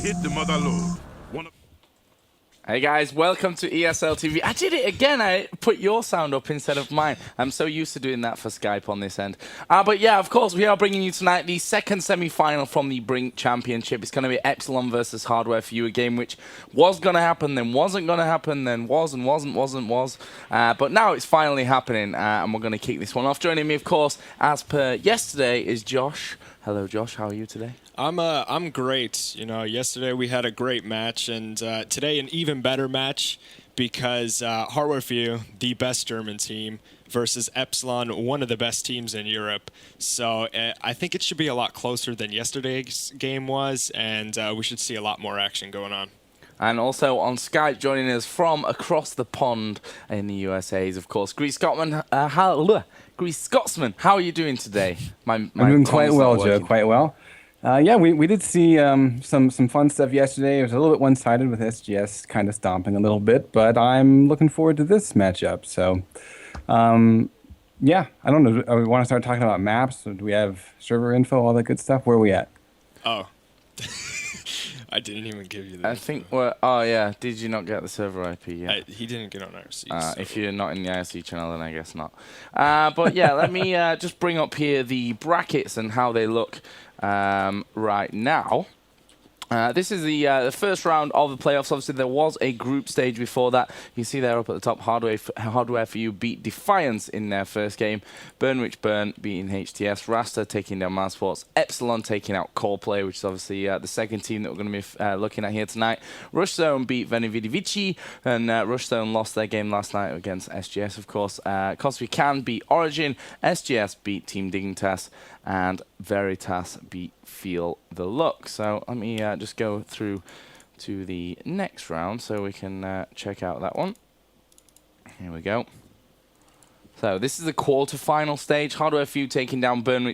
hit the mother load. Hey guys, welcome to esl-tv. I did it again. I put your sound up instead of mine. I'm so used to doing that for Skype on this end. But yeah, of course, we are bringing you tonight the second semi-final from the BRINK Championship. It's going to be Epsilon versus H4U, a game which was going to happen, then wasn't going to happen, then was and wasn't. But now it's finally happening, and we're going to kick this one off. Joining me, of course, as per yesterday, is Josh. Hello, Josh. How are you today? I'm great. You know, yesterday we had a great match, and today an even better match because H4U, the best German team, versus Epsilon, one of the best teams in Europe. So I think it should be a lot closer than yesterday's game was, and we should see a lot more action going on. And also on Skype, joining us from across the pond in the USA is, of course, Greece Scotsman. Greece Scotsman, how are you doing today? I'm doing quite well, Joe. Quite well. Yeah, we did see some fun stuff yesterday. It was a little bit one-sided with SGS kind of stomping a little bit, but I'm looking forward to this matchup. So, yeah, I don't know. Do we want to start talking about maps? Do we have server info, all that good stuff? Where are we at? Oh. I didn't even give you that. I think, well, oh yeah, did you not get the server IP yet? He didn't get on IRC. So. If you're not in the IRC channel, then I guess not. But yeah, let me just bring up here the brackets and how they look right now. This is the first round of the playoffs. Obviously, there was a group stage before that. You see there up at the top, H4U beat Defiance in their first game. Burn beating HTS. Rasta taking down Mousesports. Epsilon taking out Coreplay, which is obviously the second team that we're going to be looking at here tonight. Rushzone beat Venividivici, and Rushzone lost their game last night against SGS, of course. Kosvikan beat Origin. SGS beat Team Dignitas. And Veritas beat Feel the Look. So let me just go through to the next round so we can check out that one. Here we go. So this is the quarter-final stage. H4U taking down Burn.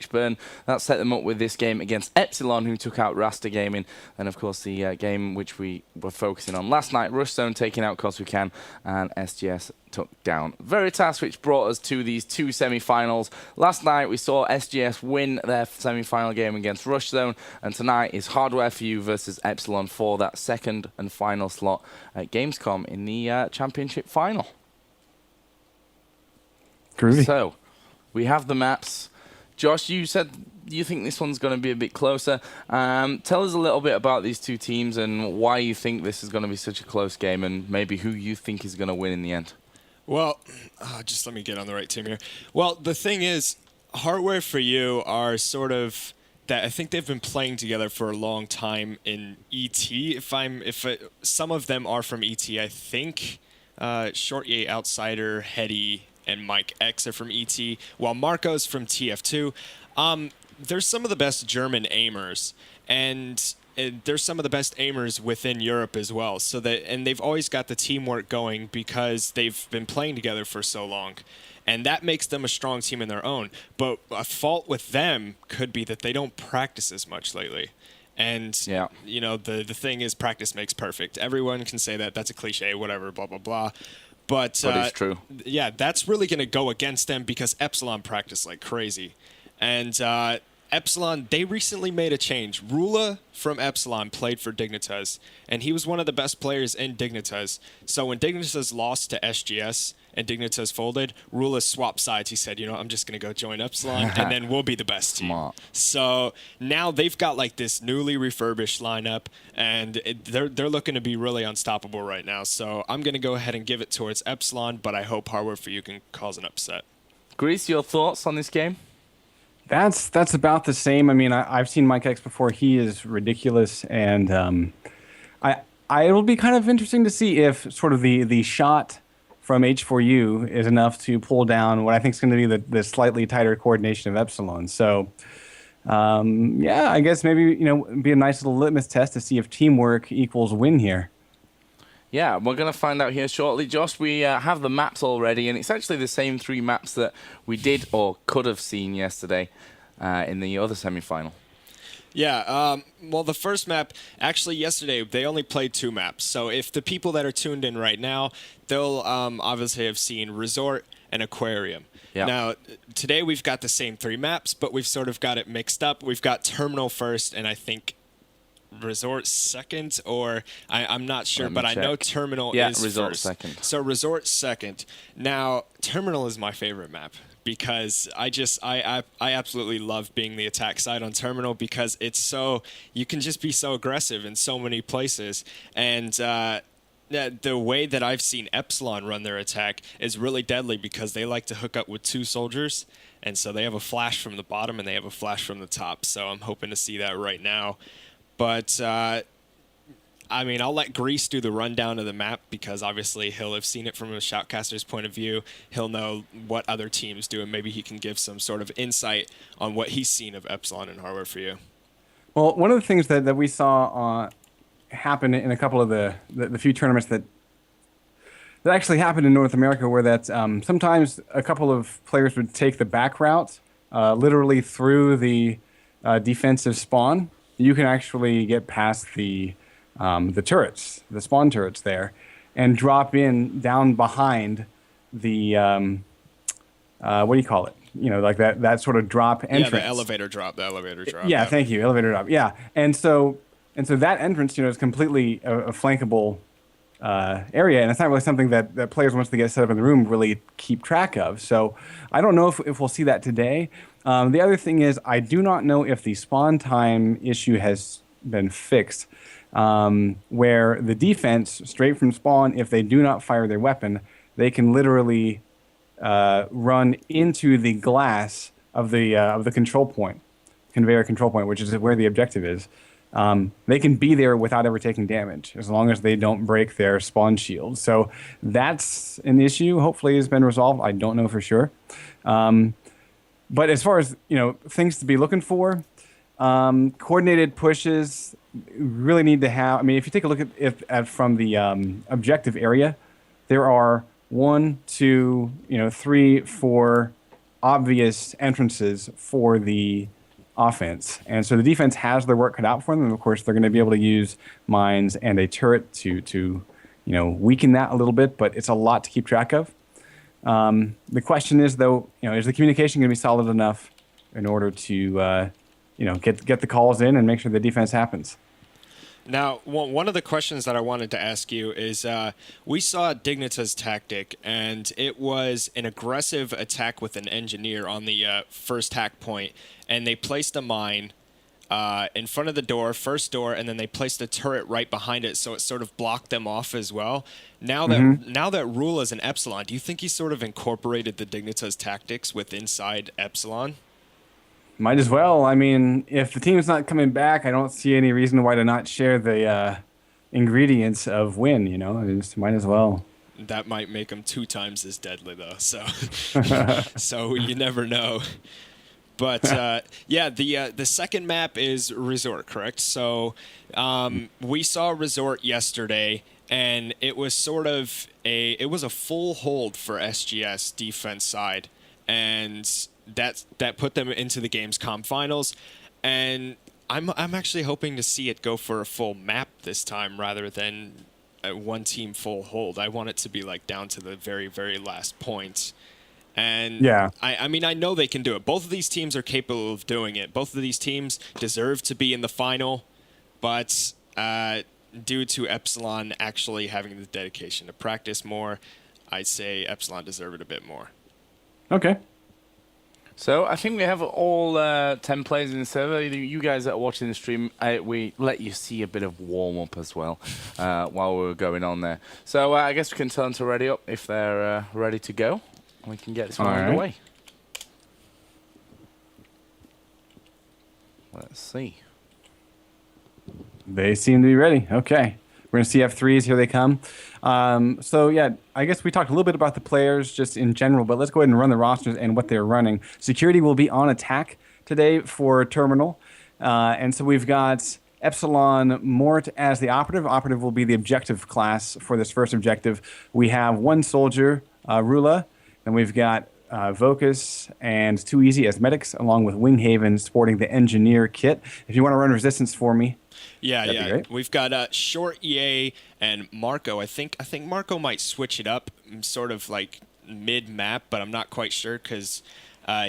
That set them up with this game against Epsilon, who took out Rasta Gaming. And, of course, the game which we were focusing on last night, Rushzone taking out Kosvikan, and SGS took down Veritas, which brought us to these two semi-finals. Last night, we saw SGS win their semi-final game against Rushzone, and tonight is H4U versus Epsilon for that second and final slot at Gamescom in the championship final. Groovy. So, we have the maps. Josh, you said you think this one's going to be a bit closer. Tell us a little bit about these two teams and why you think this is going to be such a close game, and maybe who you think is going to win in the end. Well, just let me get on the right team here. Well, the thing is, H4U are sort of that. I think they've been playing together for a long time in ET. Some of them are from ET, I think. Short A Outsider, Hetty, and Mike X are from ET, while Marco's from TF2. They're some of the best German aimers, and they're some of the best aimers within Europe as well. And they've always got the teamwork going because they've been playing together for so long. And that makes them a strong team in their own. But a fault with them could be that they don't practice as much lately. And, yeah, you know, the thing is practice makes perfect. Everyone can say that. That's a cliche, whatever, blah, blah, blah. But it's true. Yeah, that's really going to go against them because Epsilon practiced like crazy. And Epsilon, they recently made a change. Rula from Epsilon played for Dignitas, and he was one of the best players in Dignitas. So when Dignitas lost to SGS and Dignitas folded, Rula swapped sides. He said, you know, I'm just going to go join Epsilon, and then we'll be the best team. Smart. So now they've got like this newly refurbished lineup, and they're looking to be really unstoppable right now. So I'm going to go ahead and give it towards Epsilon, but I hope H4U can cause an upset. Greece, your thoughts on this game? That's about the same. I mean, I've seen Mike X before. He is ridiculous, and it'll be kind of interesting to see if sort of the shot from H4U is enough to pull down what I think is going to be the slightly tighter coordination of Epsilon. So, yeah, I guess maybe, you know, be a nice little litmus test to see if teamwork equals win here. Yeah, we're going to find out here shortly. Josh, we have the maps already, and it's actually the same three maps that we did or could have seen yesterday in the other semi-final. Yeah, well, the first map, actually yesterday, they only played two maps. So if the people that are tuned in right now, they'll obviously have seen Resort and Aquarium. Yeah. Now, today we've got the same three maps, but we've sort of got it mixed up. We've got Terminal first, and I think Resort second, or I'm not sure, Let me but I know check. Terminal Yeah, is Resort first. second. So Resort second. Now Terminal is my favorite map because I absolutely love being the attack side on Terminal because it's so you can just be so aggressive in so many places, and the way that I've seen Epsilon run their attack is really deadly because they like to hook up with 2 soldiers, and so they have a flash from the bottom and they have a flash from the top. So I'm hoping to see that right now. But I mean, I'll let Grease do the rundown of the map because obviously he'll have seen it from a shoutcaster's point of view. He'll know what other teams do, and maybe he can give some sort of insight on what he's seen of Epsilon and Hardware for You. Well, one of the things that we saw happen in a couple of the few tournaments that actually happened in North America, where that sometimes a couple of players would take the back route, literally through the defensive spawn. You can actually get past the turrets, the spawn turrets there, and drop in down behind the what do you call it? You know, like that sort of drop entrance. Yeah, the elevator drop. Yeah, thank you, elevator drop. Yeah, and so that entrance, you know, is completely a flankable area, and it's not really something that players, once they get set up in the room, really keep track of. So I don't know if we'll see that today. The other thing is, I do not know if the spawn time issue has been fixed, where the defense, straight from spawn, if they do not fire their weapon, they can literally run into the glass of the control point, conveyor control point, which is where the objective is. They can be there without ever taking damage, as long as they don't break their spawn shield. So that's an issue. Hopefully, has been resolved. I don't know for sure. But as far as, you know, things to be looking for, coordinated pushes really need to have. I mean, if you take a look at from the objective area, there are 1, 2, 3, 4 obvious entrances for the offense, and so the defense has their work cut out for them. And of course, they're going to be able to use mines and a turret to weaken that a little bit, but it's a lot to keep track of. The question is, though, is the communication going to be solid enough in order to get the calls in and make sure the defense happens? Now, one of the questions that I wanted to ask you is, we saw Dignita's tactic, and it was an aggressive attack with an engineer on the first hack point, and they placed a mine in front of the door, first door, and then they placed a turret right behind it, so it sort of blocked them off as well. Now that Rule is an Epsilon, do you think he sort of incorporated the Dignita's tactics with inside Epsilon? Might as well. I mean, if the team's not coming back, I don't see any reason why to not share the ingredients of win. I just might as well. That might make them 2 times as deadly, though. So, so you never know. But yeah, the second map is Resort, correct? So we saw Resort yesterday, and it was sort of it was a full hold for SGS defense side, and that put them into the Gamescom finals, and I'm actually hoping to see it go for a full map this time rather than a one team full hold. I want it to be like down to the very, very last point. And yeah, I mean, I know they can do it. Both of these teams are capable of doing it. Both of these teams deserve to be in the final, but due to Epsilon actually having the dedication to practice more, I'd say Epsilon deserve it a bit more. Okay. So I think we have all 10 players in the server. You guys that are watching the stream, we let you see a bit of warm-up as well while we were going on there. So I guess we can tell them to ready up if they're ready to go. We can get this one underway. Let's see. They seem to be ready. Okay. We're going to see F3s. Here they come. So, yeah, I guess we talked a little bit about the players just in general, but let's go ahead and run the rosters and what they're running. Security will be on attack today for Terminal. And so we've got Epsilon Mort as the operative. Operative will be the objective class for this first objective. We have 1 soldier, Rula, and we've got Vocus and Too Easy as medics, along with Winghaven sporting the engineer kit. If you want to run resistance for me. Yeah. We've got Short EA and Marco. I think Marco might switch it up, sort of like mid-map, but I'm not quite sure because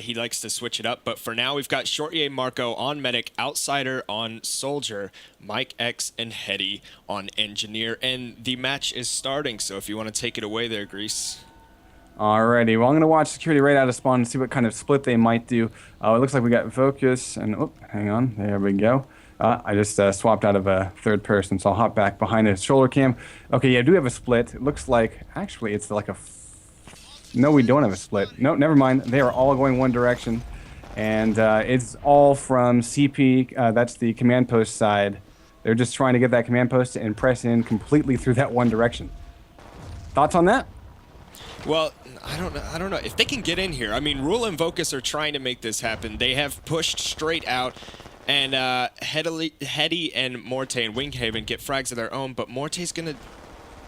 He likes to switch it up, but for now we've got Shorty Marco on Medic, Outsider on Soldier, Mike X and Hetty on Engineer, and the match is starting, so if you want to take it away there, Grease. Alrighty, well, I'm going to watch security right out of spawn and see what kind of split they might do. It looks like we got Focus, and oh, hang on, there we go. I just swapped out of a third person, so I'll hop back behind the shoulder cam. Okay, yeah, I do have a split. It looks like, actually, it's like a... No, we don't have a split. No, never mind. They are all going one direction, and it's all from CP. That's the command post side. They're just trying to get that command post and press in completely through that one direction. Thoughts on that? Well, I don't know. If they can get in here, I mean, Rule and Vocus are trying to make this happen. They have pushed straight out, and Hetty and Morte and Winghaven get frags of their own, but Morte's going to...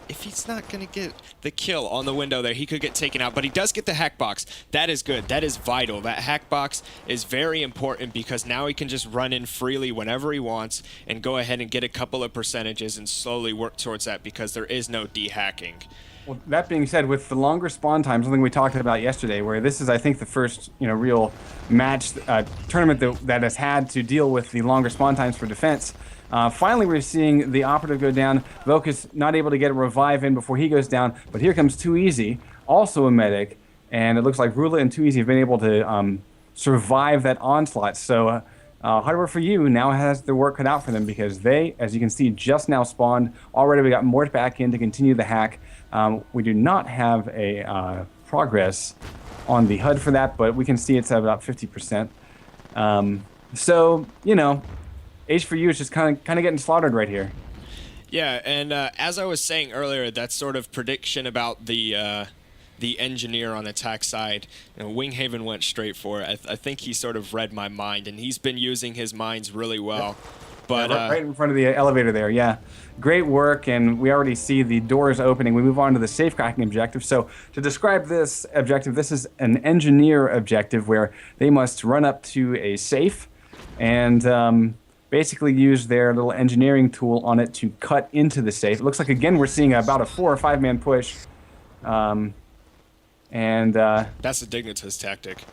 If he's not going to get the kill on the window there, he could get taken out. But he does get the hack box. That is good. That is vital. That hack box is very important because now he can just run in freely whenever he wants and go ahead and get a couple of percentages and slowly work towards that because there is no de-hacking. Well, that being said, with the longer spawn time, something we talked about yesterday, where this is, I think, the first real match tournament that has had to deal with the longer spawn times for defense. Finally, we're seeing the operative go down. Vocus not able to get a revive in before he goes down, but here comes Too Easy, also a medic, and it looks like Rula and Too Easy have been able to survive that onslaught. So Hardware for You now has their work cut out for them because they, as you can see, just now spawned. Already we got Mort back in to continue the hack. We do not have a progress on the HUD for that, but we can see it's at about 50%. So, H4U is just kind of getting slaughtered right here. Yeah, and as I was saying earlier, that sort of prediction about the engineer on attack side, Winghaven went straight for it. I think he sort of read my mind, and he's been using his minds really well. But yeah, right in front of the elevator there, yeah. Great work, and we already see the doors opening. We move on to the safe cracking objective. So to describe this objective, this is an engineer objective where they must run up to a safe and basically use their little engineering tool on it to cut into the safe. It looks like, again, we're seeing about a 4 or 5 man push. That's a Dignitas tactic.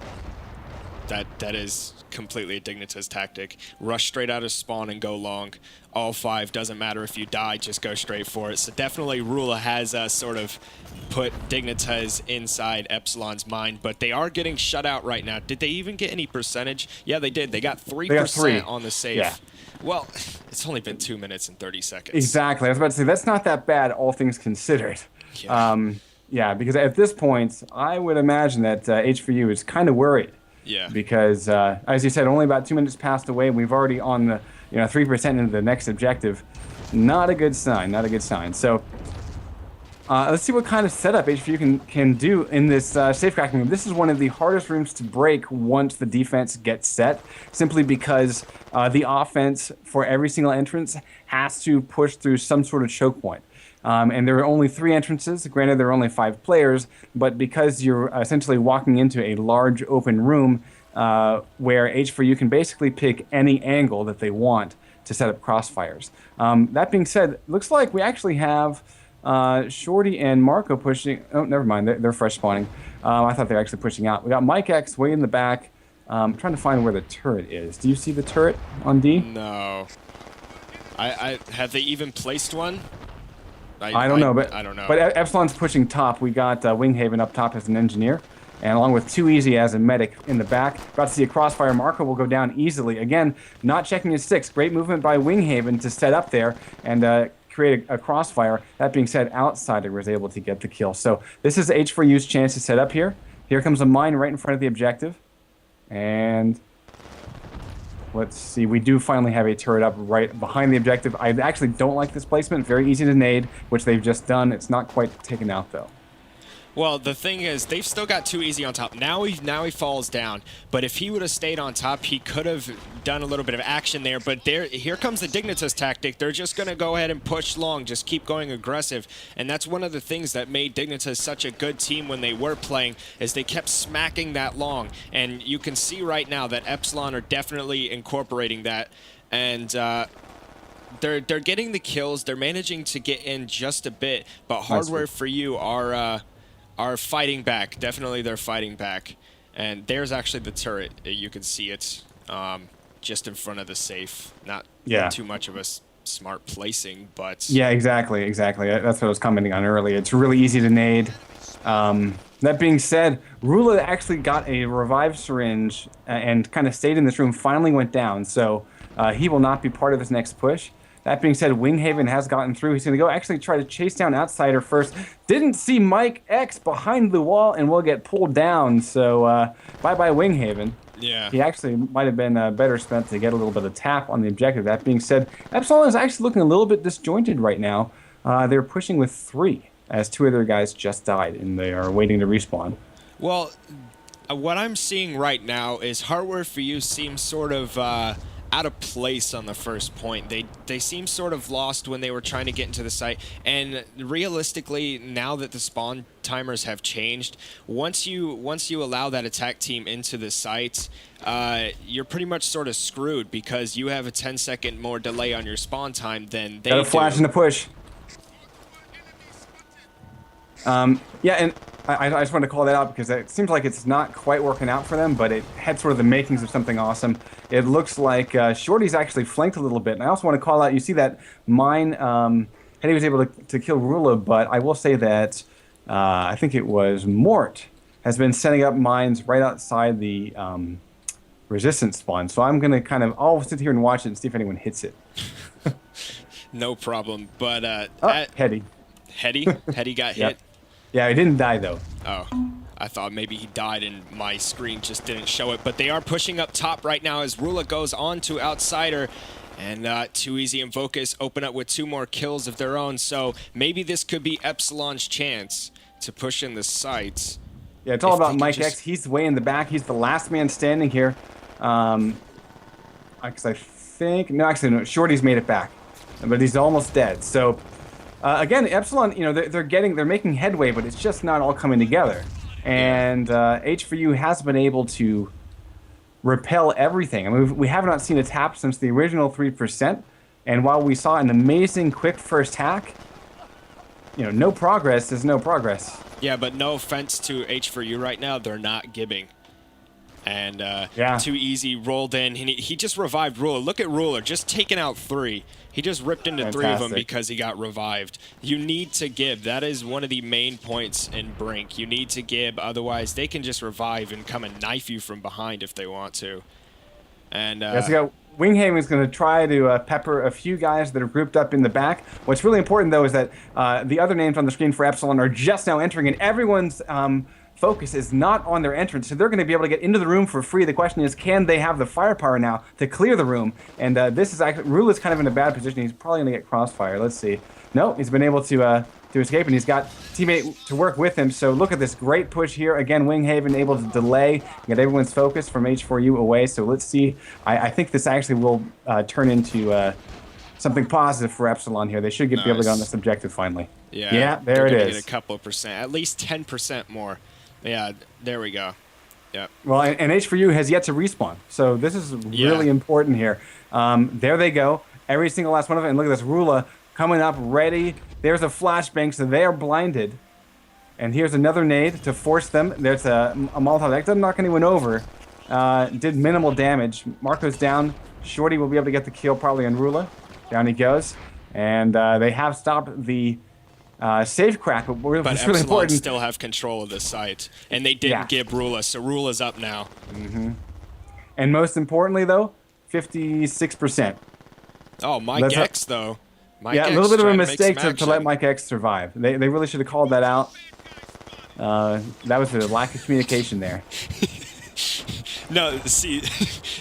That is completely a Dignitas tactic. Rush straight out of spawn and go long. All 5, doesn't matter if you die, just go straight for it. So definitely Rula has sort of put Dignitas inside Epsilon's mind, but they are getting shut out right now. Did they even get any percentage? Yeah, they did. They got 3% on the safe. Yeah. Well, it's only been 2 minutes and 30 seconds. Exactly. I was about to say, that's not that bad, all things considered. Yeah, yeah, because at this point, I would imagine that H4U is kind of worried. Yeah. Because, as you said, only about 2 minutes passed away. We've already on the 3% into the next objective. Not a good sign. Not a good sign. So let's see what kind of setup H4U can do in this safe cracking room. This is one of the hardest rooms to break once the defense gets set, simply because the offense for every single entrance has to push through some sort of choke point. And there are only 3 entrances. Granted, there are only 5 players, but because you're essentially walking into a large open room where H4U can basically pick any angle that they want to set up crossfires. That being said, it looks like we actually have Shorty and Marco pushing. Oh, never mind. They're fresh spawning. I thought they were actually pushing out. We got Mike X way in the back. I'm trying to find where the turret is. Do you see the turret on D? No. I have they even placed one? I don't know, but I don't know. But Epsilon's pushing top. We got Winghaven up top as an engineer, and along with Too Easy as a medic in the back. About to see a crossfire. Marco will go down easily. Again, not checking his 6. Great movement by Winghaven to set up there and create a crossfire. That being said, Outsider was able to get the kill. So this is H4U's chance to set up here. Here comes a mine right in front of the objective, and let's see, we do finally have a turret up right behind the objective. I actually don't like this placement. Very easy to nade, which they've just done. It's not quite taken out, though. Well, the thing is, they've still got Too Easy on top. Now he falls down. But if he would have stayed on top, he could have done a little bit of action there. But here comes the Dignitas tactic. They're just going to go ahead and push long, just keep going aggressive. And that's one of the things that made Dignitas such a good team when they were playing, is they kept smacking that long. And you can see right now that Epsilon are definitely incorporating that. And they're getting the kills. They're managing to get in just a bit. But Hardware for You are fighting back. Definitely they're fighting back. And there's actually the turret. You can see it just in front of the safe. Not too much of a smart placing, but... Yeah, exactly. That's what I was commenting on earlier. It's really easy to nade. That being said, Rula actually got a revive syringe and kind of stayed in this room, finally went down, so he will not be part of this next push. That being said, Winghaven has gotten through. He's going to go actually try to chase down Outsider first. Didn't see Mike X behind the wall and will get pulled down, so bye-bye Winghaven. Yeah. He actually might have been better spent to get a little bit of tap on the objective. That being said, Epsilon is actually looking a little bit disjointed right now. They're pushing with 3, as 2 of their guys just died, and they are waiting to respawn. Well, what I'm seeing right now is Hardware for You seems sort of out of place on the first point. They seem sort of lost when they were trying to get into the site, and realistically, now that the spawn timers have changed, once you allow that attack team into the site, you're pretty much sort of screwed because you have a 10-second more delay on your spawn time than they do. Got a flash in the push. Yeah, and I just wanted to call that out because it seems like it's not quite working out for them, but it had sort of the makings of something awesome. It looks like Shorty's actually flanked a little bit, and I also want to call out, you see that mine, Hetty was able to kill Rula, but I will say that I think it was Mort has been setting up mines right outside the resistance spawn, so I'm going to I'll sit here and watch it and see if anyone hits it. No problem, but... Hetty. Hetty got hit? Yeah, he didn't die, though. Oh, I thought maybe he died and my screen just didn't show it. But they are pushing up top right now as Rula goes on to Outsider. And Too Easy and Vocus open up with 2 more kills of their own. So maybe this could be Epsilon's chance to push in the sites. Yeah, it's all about Mike X. He's way in the back. He's the last man standing here. Because I think... No, actually, no. Shorty's made it back. But he's almost dead. So... again, Epsilon, they're making headway, but it's just not all coming together. And H4U has been able to repel everything. I mean, we have not seen a tap since the original 3%. And while we saw an amazing quick first hack, no progress is no progress. Yeah, but no offense to H4U right now, they're not gibbing. And Too Easy rolled in. He just revived Ruler. Look at Ruler, just taking out 3. He just ripped into Fantastic. 3 of them because he got revived. You need to gib. That is one of the main points in Brink. You need to gib, otherwise they can just revive and come and knife you from behind if they want to. And Winghaven's going to try to pepper a few guys that are grouped up in the back. What's really important, though, is that the other names on the screen for Epsilon are just now entering, and everyone's focus is not on their entrance, so they're going to be able to get into the room for free. The question is, can they have the firepower now to clear the room? And this is actually, Rula's kind of in a bad position. He's probably going to get crossfire. Let's see. No, he's been able to escape, and he's got teammate to work with him. So look at this great push here. Again, Winghaven able to delay, get everyone's focus from H4U away. So let's see. I think this actually will turn into something positive for Epsilon here. They should be able to go on this objective finally. Yeah, there it is. Get a couple of percent, at least 10% more. Yeah, there we go. Yeah. Well, and H4U has yet to respawn, so this is really important here. There they go, every single last one of them. And look at this, Rula coming up, ready. There's a flashbang, so they are blinded. And here's another nade to force them. There's a Molotov that doesn't knock anyone over. Did minimal damage. Marco's down. Shorty will be able to get the kill probably on Rula. Down he goes, and they have stopped the safe crack, but what's really Epsilon important, still have control of the site, and they didn't give Rula, so Rula's up now. And most importantly, though, 56%. Oh, Mike X, though. Mike a X little bit of a trying to make mistake some to let action. Mike X survive. They really should have called that out. That was a lack of communication there. No, see,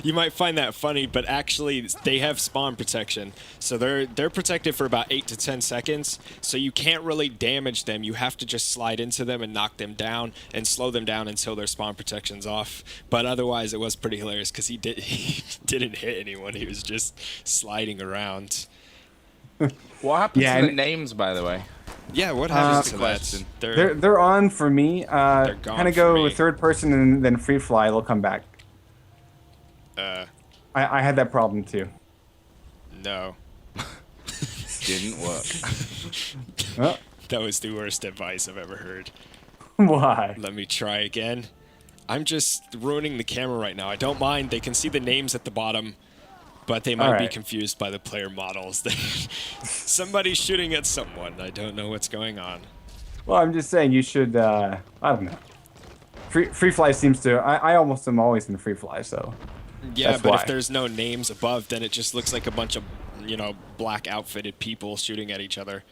you might find that funny, but actually they have spawn protection. So they're protected for about 8 to 10 seconds, so you can't really damage them. You have to just slide into them and knock them down and slow them down until their spawn protection's off. But otherwise, it was pretty hilarious because he didn't hit anyone. He was just sliding around. What happened to the names, by the way? Yeah, what happens to that? They're on for me. They're gone kind of for go me. third person and then free fly. They'll come back. I had that problem too. No. Didn't work. That was the worst advice I've ever heard. Why? Let me try again. I'm just ruining the camera right now. I don't mind. They can see the names at the bottom, but they might be confused by the player models. Somebody's shooting at someone. I don't know what's going on. Well, I'm just saying you should, I don't know. Free fly seems to, I almost am always in free fly, so. Yeah, that's but why. if there's no names above, then it just looks like a bunch of, black outfitted people shooting at each other.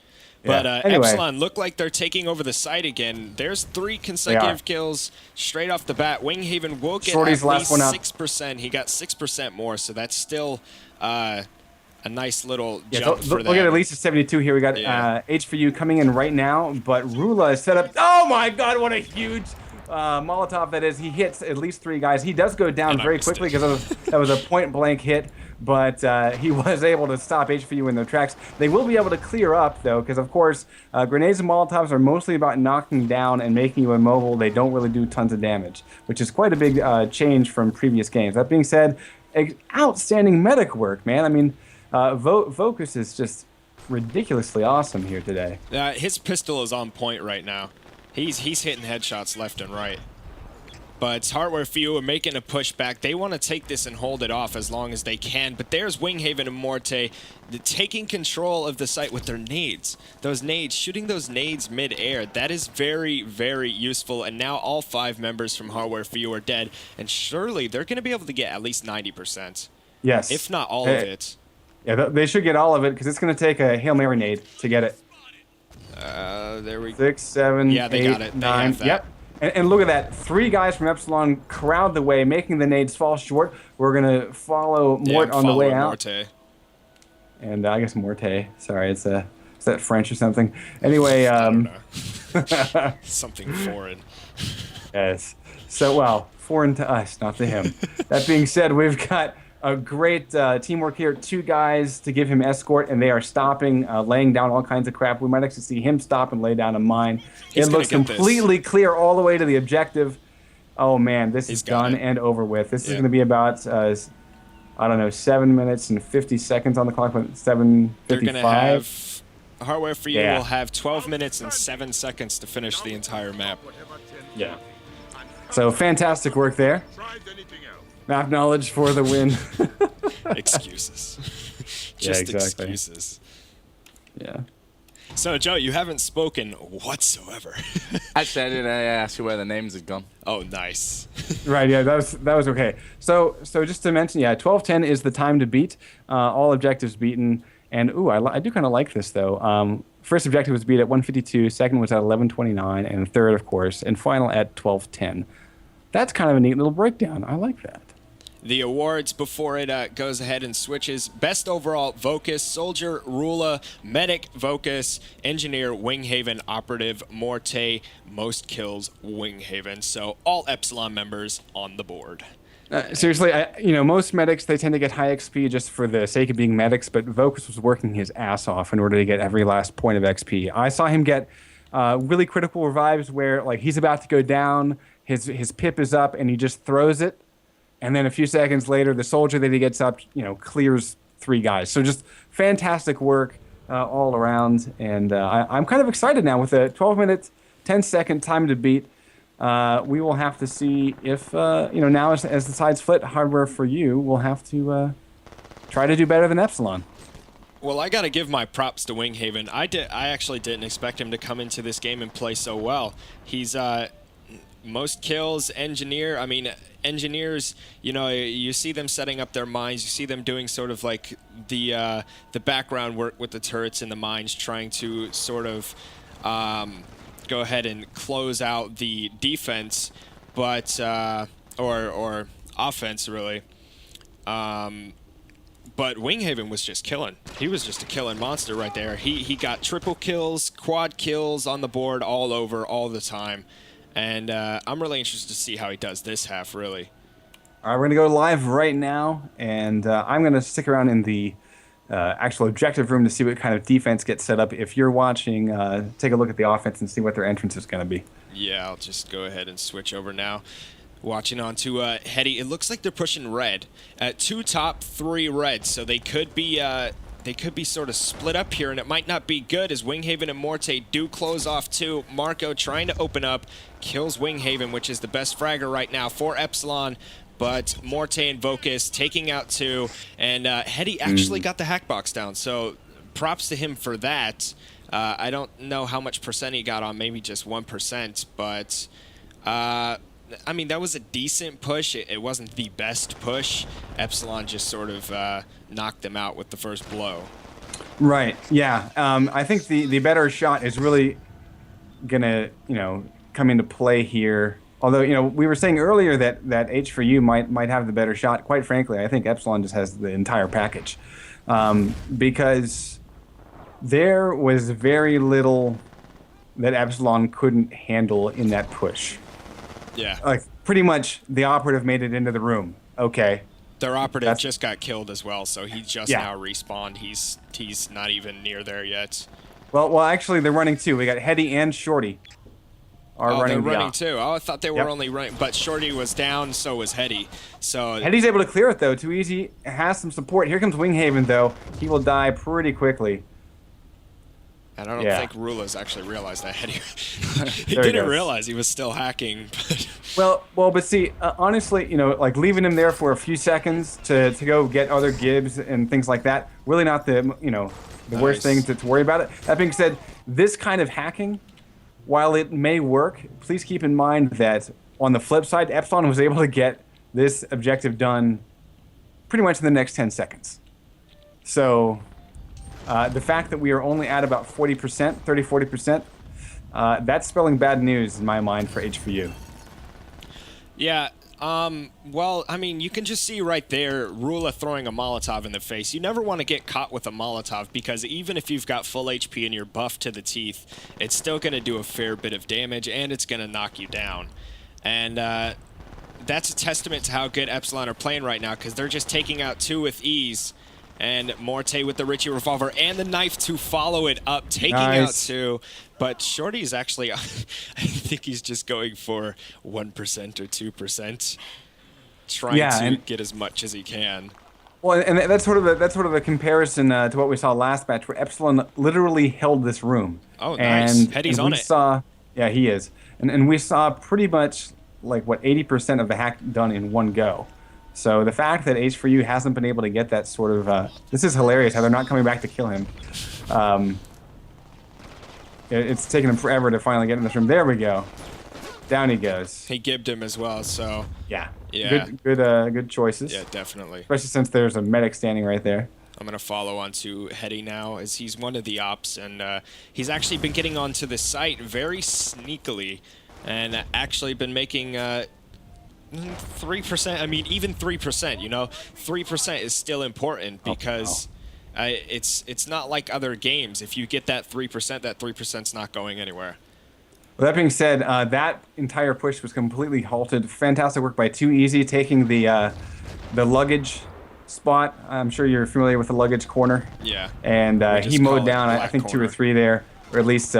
Yeah. But Anyway. Epsilon look like they're taking over the site again. There's 3 consecutive kills straight off the bat. Winghaven will get Shorty's at last least one up. 6%. He got 6% more, so that's still a nice little Yeah, jump for look them. at least a 72 here. We got H4U coming in right now, but Rula is set up. Oh my God, what a huge Molotov that is. He hits at least 3 guys. He does go down And I very missed quickly it. because that was a point-blank hit, but he was able to stop H4U in their tracks. They will be able to clear up, though, because, of course, grenades and Molotovs are mostly about knocking down and making you immobile. They don't really do tons of damage, which is quite a big change from previous games. That being said, outstanding medic work, man. I mean, Vocus is just ridiculously awesome here today. His pistol is on point right now. He's hitting headshots left and right. But Hardware Few are making a pushback. They want to take this and hold it off as long as they can. But there's Winghaven and Morte taking control of the site with their nades. Those nades, shooting those nades mid-air, that is very, very useful. And now all 5 members from Hardware Few are dead. And surely they're going to be able to get at least 90%. Yes. If not all of it. Yeah, they should get all of it because it's going to take a Hail Mary nade to get it. There we go. 6, 7, Yeah, they 8, got it. They 9. have that. Yep. And look at that. 3 guys from Epsilon crowd the way, making the nades fall short. We're going to follow Mort on the way out. Morte. And I guess Morte. Sorry, is that French or something? Anyway, I don't know. Something foreign. yes. So, well, foreign to us, not to him. That being said, we've got a great teamwork here. 2 guys to give him escort, and they are stopping, laying down all kinds of crap. We might actually see him stop and lay down a mine. He's it gonna looks get this. completely clear all the way to the objective. Oh, man, this is got done it. and over with. This is going to be about, I don't know, 7 minutes and 50 seconds on the clock, but 7:55. They're going to have... Hardware for you Yeah. will have 12 minutes and 7 seconds to finish the entire map. Yeah. So, fantastic work there. Map knowledge for the win. Excuses. Yeah, Just exactly. excuses. Yeah. So, Joe, you haven't spoken whatsoever. Actually, I didn't ask you where the names had gone. Oh, nice. Right, yeah, that was okay. So just to mention, yeah, 12:10 is the time to beat. All objectives beaten. And, ooh, I do kind of like this, though. First objective was beat at 1:52, second was at 11:29, and third, of course, and final at 12:10. That's kind of a neat little breakdown. I like that. The awards before it goes ahead and switches. Best overall, Vocus, Soldier, Rula, Medic, Vocus, Engineer, Winghaven, Operative, Morte, most kills, Winghaven. So all Epsilon members on the board. Seriously, most medics, they tend to get high XP just for the sake of being medics, but Vocus was working his ass off in order to get every last point of XP. I saw him get really critical revives where, like, he's about to go down, his pip is up, and he just throws it. And then a few seconds later, the soldier that he gets up, clears 3 guys. So just fantastic work all around. And I'm kind of excited now with a 12-minute, 10-second time to beat. We will have to see if, now as the sides split, Hardware for you will have to try to do better than Epsilon. Well, I got to give my props to Winghaven. I actually didn't expect him to come into this game and play so well. He's most kills, engineer. I mean, engineers, you see them setting up their mines. You see them doing sort of like the background work with the turrets in the mines, trying to sort of go ahead and close out the defense, but or offense really. But Winghaven was just killing. He was just a killing monster right there. He got triple kills, quad kills on the board all over, all the time. And I'm really interested to see how he does this half, really. All right, we're going to go live right now, and I'm going to stick around in the actual objective room to see what kind of defense gets set up. If you're watching, take a look at the offense and see what their entrance is going to be. Yeah, I'll just go ahead and switch over now. Watching on to Hetty. It looks like they're pushing red. 2 top, 3 red, so they could be they could be sort of split up here, and it might not be good as Winghaven and Morte do close off too. Marco trying to open up, kills Winghaven, which is the best fragger right now for Epsilon. But Morte and Vocus taking out 2, and Hetty actually got the hack box down, so props to him for that. I don't know how much percent he got on, maybe just 1%, but I mean, that was a decent push. It wasn't the best push. Epsilon just sort of knocked them out with the first blow. Right, yeah. I think the better shot is really gonna, come into play here. Although, we were saying earlier that H4U might have the better shot. Quite frankly, I think Epsilon just has the entire package. Because there was very little that Epsilon couldn't handle in that push. Yeah. Like, pretty much the operative made it into the room. Okay. Their operative just got killed as well, so he just now respawned. He's not even near there yet. Well, actually, they're running 2. We got Hetty and Shorty. They're running too. Oh, I thought they were only running, but Shorty was down, so was Hetty. So Hetty's able to clear it though. Too easy. Has some support. Here comes Winghaven though. He will die pretty quickly. And I don't think Rula's actually realized that Hetty. he didn't realize he was still hacking. Well, but see, honestly, like leaving him there for a few seconds to go get other gibs and things like that, really not the the worst thing to worry about it. That being said, this kind of hacking, while it may work, please keep in mind that on the flip side, Epsilon was able to get this objective done pretty much in the next 10 seconds. So the fact that we are only at about 40%, 30-40%, that's spelling bad news in my mind for H4U. Yeah. Well, I mean, you can just see right there Rula throwing a Molotov in the face. You never want to get caught with a Molotov because even if you've got full HP and you're buffed to the teeth, it's still going to do a fair bit of damage and it's going to knock you down. And that's a testament to how good Epsilon are playing right now because they're just taking out 2 with ease. And Morte with the Ritchie revolver and the knife to follow it up, taking out 2. But Shorty's actually, I think he's just going for 1% or 2%, trying to get as much as he can. Well, and that's sort of a comparison to what we saw last match, where Epsilon literally held this room. Oh, nice. Hetty's on it. Yeah, he is. And we saw pretty much like 80% of the hack done in one go. So the fact that H4U hasn't been able to get that sort of this is hilarious how they're not coming back to kill him. It's taken him forever to finally get in this room. There we go. Down he goes. He gibbed him as well, so yeah. Good choices. Yeah, definitely. Especially since there's a medic standing right there. I'm going to follow on to Hetty now as he's one of the ops, and he's actually been getting onto the site very sneakily and actually been making 3%. I mean, even 3%, 3% is still important because it's not like other games. If you get that 3%, that 3%'s not going anywhere. Well, that being said, that entire push was completely halted. Fantastic work by Too Easy taking the luggage spot. I'm sure you're familiar with the luggage corner. Yeah. And he mowed down, I think, corner. 2 or 3 there, or at least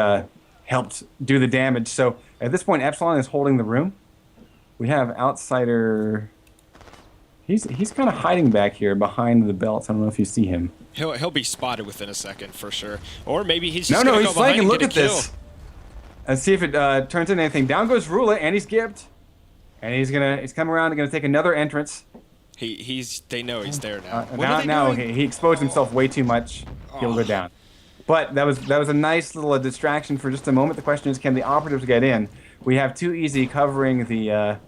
helped do the damage. So at this point, Epsilon is holding the room. We have Outsider. He's kind of hiding back here behind the belts. I don't know if you see him. He'll be spotted within a second for sure. Or maybe he's just he's go behind and look get at a kill. this. Let's see if it turns into anything. Down goes Rula, and he's gibbed. And he's coming around and gonna take another entrance. They know he's there now. Now he exposed himself way too much. He'll go down. But that was a nice little distraction for just a moment. The question is, can the operatives get in? We have Too Easy covering the.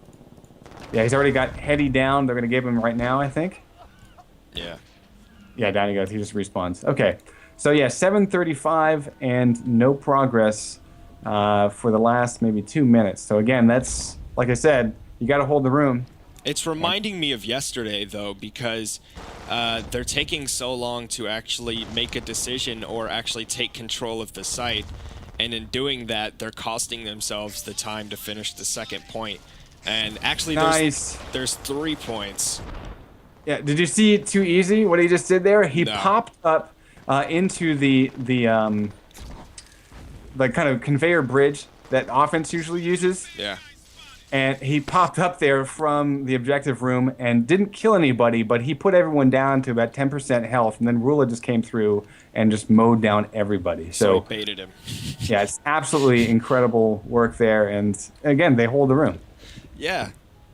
Yeah, he's already got Hetty down. They're gonna give him right now, I think. Yeah. Yeah, down he goes. He just respawns. Okay. So yeah, 7:35 and no progress for the last maybe 2 minutes. So again, that's like I said, you got to hold the room. It's reminding me of yesterday, though, because they're taking so long to actually make a decision or actually take control of the site. And in doing that, they're costing themselves the time to finish the second point. And actually, there's 3 points. Yeah, did you see Too Easy, what he just did there? He popped up into the kind of conveyor bridge that offense usually uses. Yeah. And he popped up there from the objective room and didn't kill anybody, but he put everyone down to about 10% health, and then Rula just came through and just mowed down everybody. So he baited him. Yeah, it's absolutely incredible work there, and again, they hold the room. Yeah.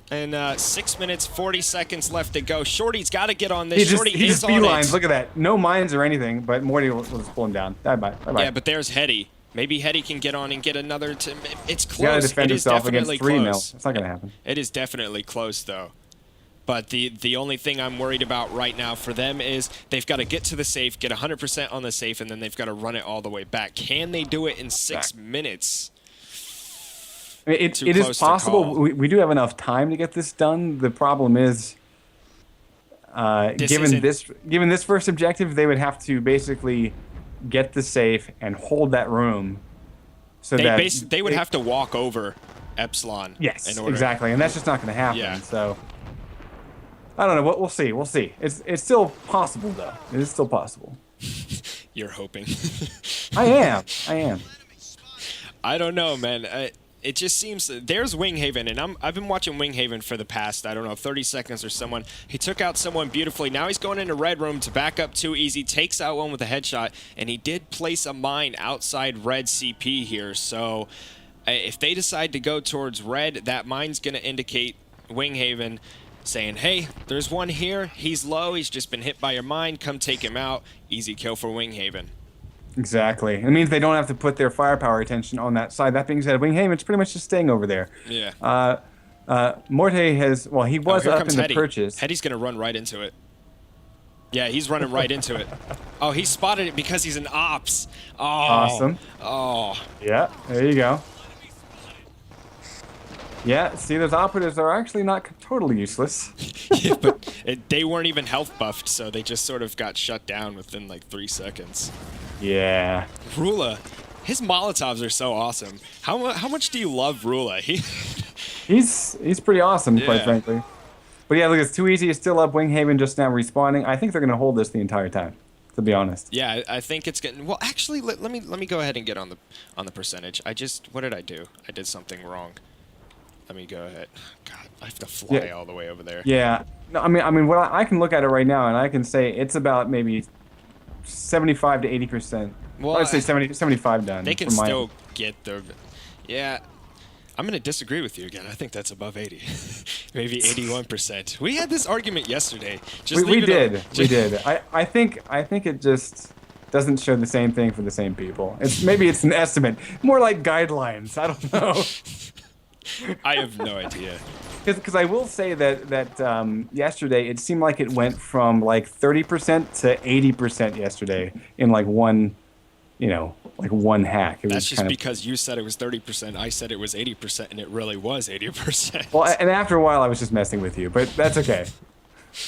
And 6 minutes, 40 seconds left to go. Shorty's got to get on this. He Shorty just is on it. beelines. Look at that. No mines or anything, but Morty will just pull him down. Bye-bye. Yeah, but there's Hetty. Maybe Hetty can get on and get another. It's close. He's got to defend it is himself definitely against 3 mil. close. It's not going to happen. It is definitely close, though. But the only thing I'm worried about right now for them is they've got to get to the safe, get 100% on the safe, and then they've got to run it all the way back. Can they do it in 6 minutes? I mean, it is possible. We do have enough time to get this done. The problem is, given this first objective, they would have to basically get the safe and hold that room. So they would have to walk over Epsilon. Yes, in order. Exactly, and that's just not going to happen. Yeah. So I don't know. We'll see. We'll see. It's still possible, though. It is still possible. You're hoping. I am. I don't know, man. It just seems there's Winghaven, and I've been watching Winghaven for the past, I don't know, 30 seconds or someone. He took out someone beautifully. Now he's going into Red Room to back up too easy, takes out one with a headshot, and he did place a mine outside Red CP here. So if they decide to go towards Red, that mine's going to indicate Winghaven saying, hey, there's one here. He's low. He's just been hit by your mine. Come take him out. Easy kill for Winghaven. Exactly. It means they don't have to put their firepower attention on that side. That being said, Winghaven's pretty much just staying over there. Yeah. Morte has, well, he was up in the purchase. Hetty's going to run right into it. Yeah, he's running right into it. Oh, he spotted it because he's an ops. Oh. Awesome. Oh. Yeah, there you go. Yeah, see, those operatives are actually not totally useless. Yeah, but they weren't even health buffed, so they just sort of got shut down within like 3 seconds. Yeah. Rula, his Molotovs are so awesome. How much do you love Rula? He's pretty awesome, quite frankly. But yeah, look, it's too easy. It's still up. Winghaven just now respawning. I think they're going to hold this the entire time, to be honest. Yeah, I think it's getting. Well, actually, let me go ahead and get on the percentage. What did I do? I did something wrong. Let me go ahead. God, I have to fly all the way over there. Yeah. No, I mean, what I can look at it right now, and I can say it's about maybe 75 to 80%. Well, I'd say 75 done. They can still get the. Yeah, I'm gonna disagree with you again. I think that's above 80, maybe 81%. We had this argument yesterday. We did. I think it just doesn't show the same thing for the same people. Maybe it's an estimate, more like guidelines. I don't know. I have no idea. Because I will say that yesterday it seemed like it went from like 30% to 80% yesterday in like one, like one hack. That's just because you said it was 30%, I said it was 80%, and it really was 80%. Well, and after a while I was just messing with you, but that's okay.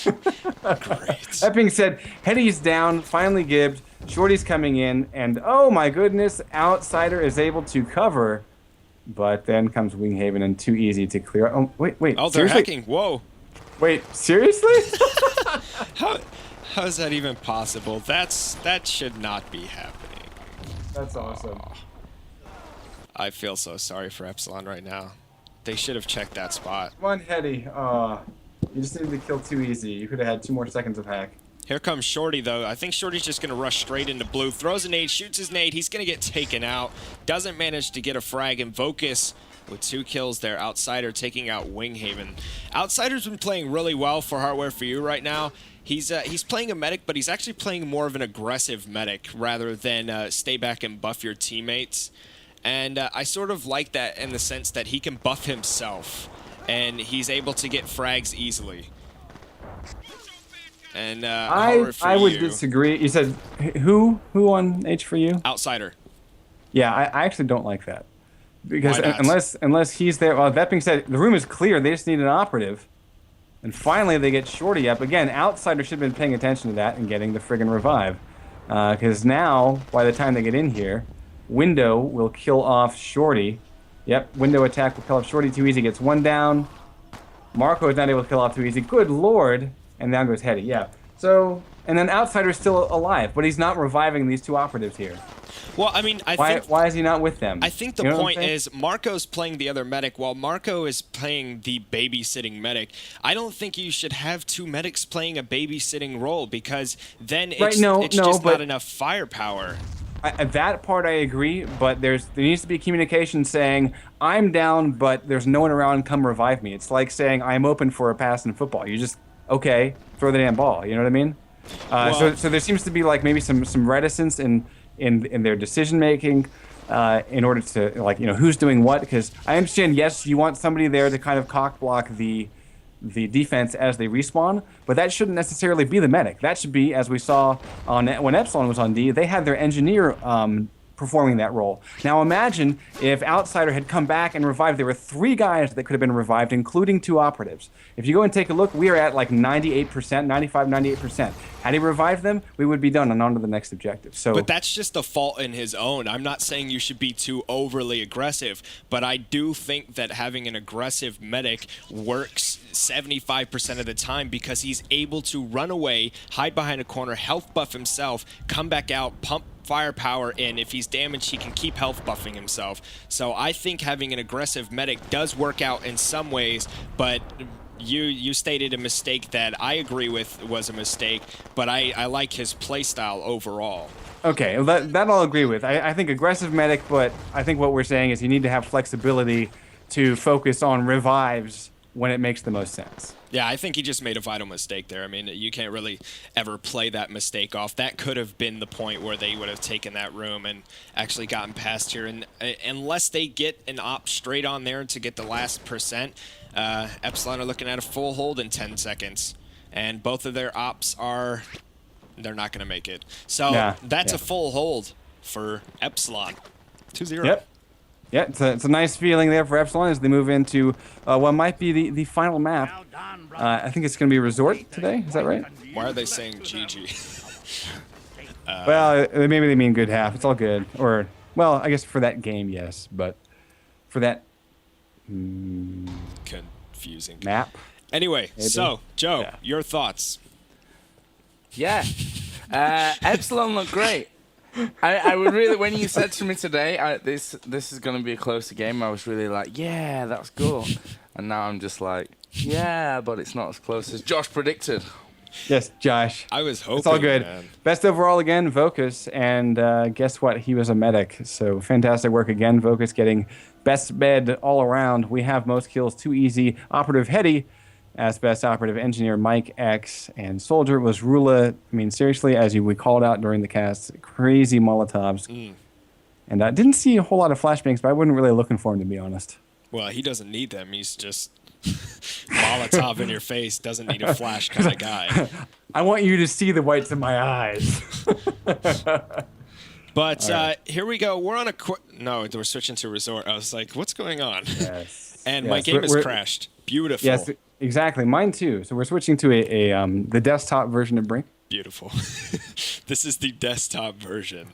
Great. That being said, Hetty's down, finally gibbed, Shorty's coming in, and oh my goodness, Outsider is able to cover. But then comes Winghaven and too easy to clear. Oh, wait. Oh, they're hacking. Whoa. Wait, seriously? How is that even possible? That should not be happening. That's awesome. Oh. I feel so sorry for Epsilon right now. They should have checked that spot. Come on, Hetty. You just needed to kill too easy. You could have had 2 more seconds of hack. Here comes Shorty, though. I think Shorty's just going to rush straight into blue. Throws a nade, shoots his nade. He's going to get taken out. Doesn't manage to get a frag. And Vocus with 2 kills there. Outsider taking out Winghaven. Outsider's been playing really well for Hardware for You right now. He's playing a medic, but he's actually playing more of an aggressive medic rather than stay back and buff your teammates. And I sort of like that in the sense that he can buff himself. And he's able to get frags easily. And I would disagree. You said who on H4U? Outsider. Yeah, I actually don't like that because unless he's there. Well, that being said, the room is clear. They just need an operative, and finally they get Shorty up again. Outsider should have been paying attention to that and getting the friggin' revive, because now by the time they get in here, Window will kill off Shorty. Yep, Window attack will kill off Shorty. Too easy gets 1 down. Marco is not able to kill off Too Easy. Good lord. And down goes Hetty, yeah. So, and then Outsider's still alive, but he's not reviving these 2 operatives here. Well, I mean, Why is he not with them? I think the You know what I'm point saying? is Marco's playing the other medic while Marco is playing the babysitting medic. I don't think you should have two medics playing a babysitting role because then it's just not enough firepower. That part I agree, but there needs to be communication saying I'm down, but there's no one around. Come revive me. It's like saying I'm open for a pass in football. You just throw the damn ball. You know what I mean? So there seems to be like maybe some reticence in their decision making in order to who's doing what. Because I understand, yes, you want somebody there to kind of cock block the defense as they respawn, but that shouldn't necessarily be the medic. That should be, as we saw when Epsilon was on D, they had their engineer performing that role. Now imagine if Outsider had come back and revived. There were 3 guys that could have been revived, including 2 operatives. If you go and take a look, we are at like 98%, 95, 98%. Had he revived them, we would be done and on to the next objective. But that's just a fault in his own. I'm not saying you should be too overly aggressive, but I do think that having an aggressive medic works 75% of the time because he's able to run away, hide behind a corner, health buff himself, come back out, pump firepower in. If he's damaged, he can keep health buffing himself. So I think having an aggressive medic does work out in some ways, but you stated a mistake that I agree with was a mistake, but I like his playstyle overall. Okay, well, that I'll agree with. I think aggressive medic, but I think what we're saying is you need to have flexibility to focus on revives when it makes the most sense. Yeah, I think he just made a vital mistake there. I mean, you can't really ever play that mistake off. That could have been the point where they would have taken that room and actually gotten past here. And unless they get an op straight on there to get the last percent, Epsilon are looking at a full hold in 10 seconds. And both of their ops they're not going to make it. So that's a full hold for Epsilon. 2-0. Yep. Yeah, it's a nice feeling there for Epsilon as they move into what might be the final map. I think it's going to be Resort today. Is that right? Why are they saying GG? Well, maybe they mean good half. It's all good. Or, well, I guess for that game, yes. But for that confusing map. Anyway, maybe. So, Joe, your thoughts? Yeah. Epsilon looked great. I would really, when you said to me today, this is going to be a closer game, I was really like, yeah, that's cool. And now I'm just like, yeah, but it's not as close as Josh predicted. Yes, Josh. I was hoping. It's all good. Man. Best overall again, Vocus. And guess what? He was a medic. So fantastic work again, Vocus, getting best bed all around. We have most kills, too easy. Operative Hetty as best operative engineer, Mike X, and Soldier was Rula. I mean, seriously, as we called out during the cast, crazy Molotovs. And I didn't see a whole lot of flashbangs, but I wasn't really looking for him, to be honest. Well, he doesn't need them. He's just Molotov in your face, doesn't need a flash kind of guy. I want you to see the whites of my eyes. But here we go. We're on a no, we're switching to Resort. I was like, what's going on? Yes. And my game has crashed. Beautiful. Yes, exactly. Mine too. So we're switching to the desktop version of Brink. Beautiful. This is the desktop version.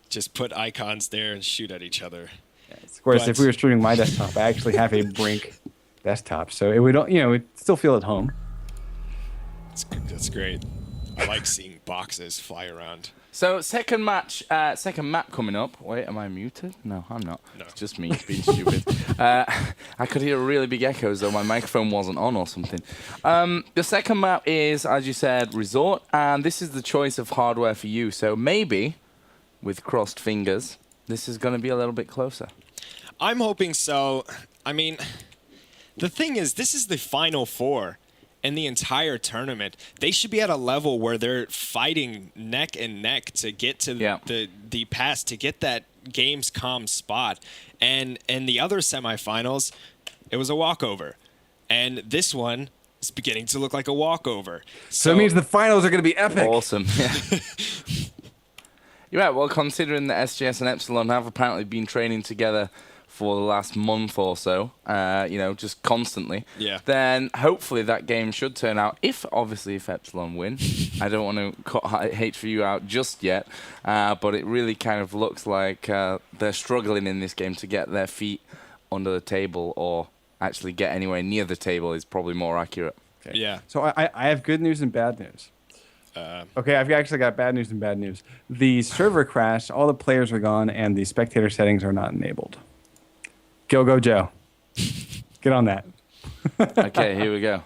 Just put icons there and shoot at each other. Yes, of course, if we were streaming my desktop, I actually have a Brink desktop, so it would, we'd still feel at home. That's great. I like seeing boxes fly around. So second map coming up. Wait, am I muted? No, I'm not. No. It's just me being stupid. I could hear really big echoes, though my microphone wasn't on or something. The second map is, as you said, Resort, and this is the choice of hardware for you. So maybe, with crossed fingers, this is going to be a little bit closer. I'm hoping so. I mean, the thing is, this is the Final Four in the entire tournament. They should be at a level where they're fighting neck and neck to get to the pass, to get that Gamescom spot. And in the other semifinals, it was a walkover. And this one is beginning to look like a walkover. So it means the finals are going to be epic. Awesome. Yeah. You're right. Well, considering that SGS and Epsilon have apparently been training together for the last month or so, just constantly, then hopefully that game should turn out, if Epsilon win. I don't want to cut H4U out just yet, but it really kind of looks like they're struggling in this game to get their feet under the table, or actually get anywhere near the table is probably more accurate. Okay. Yeah. So I have good news and bad news. Okay, I've actually got bad news and bad news. The server crashed, all the players are gone, and the spectator settings are not enabled. Go, Joe. Get on that. Okay, here we go.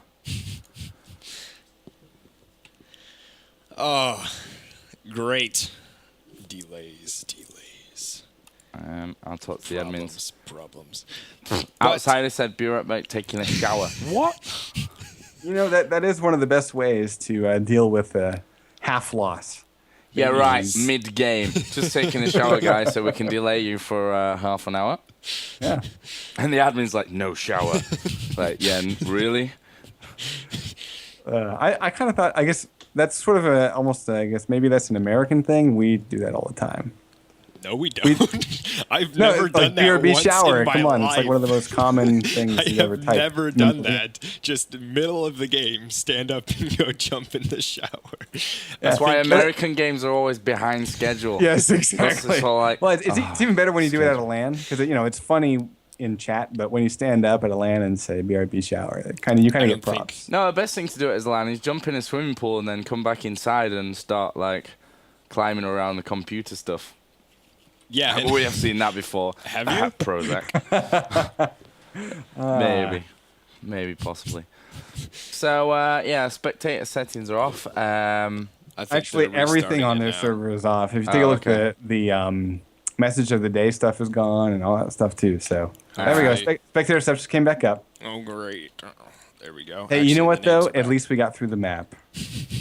Oh, great. Delays. I'll talk to the admins. Problems. Outsider said, be right back taking a shower. What? You know, that is one of the best ways to deal with half loss. Yeah, right. Mid-game. Just taking a shower, guys, so we can delay you for half an hour. Yeah. And the admin's like, no shower. Like, yeah, really? I kind of thought, I guess that's sort of I guess maybe that's an American thing. We do that all the time. No, we don't. I've No, never it's done like that BRB once shower. in my Come on, life. it's like one of the most common things I you've ever have typed. never done that. Just middle of the game, stand up and go jump in the shower. That's why American games are always behind schedule. Yes, exactly. It's all like, Well, it's even better when you do it at a LAN because it's funny in chat, but when you stand up at a LAN and say BRB shower, you kind of get props. No, the best thing to do it as LAN is jump in a swimming pool and then come back inside and start like climbing around the computer stuff. Yeah, We have seen that before. Have you? Prozac. Maybe, possibly. So, yeah, spectator settings are off. I think Actually, they're everything restarting on it their now. server is off. If you take a look okay. at the message of the day stuff is gone and all that stuff too. So there we go. Alright. Spectator stuff just came back up. Oh, great. There we go. Hey, you know Actually, what the names though? are At back. least we got through the map,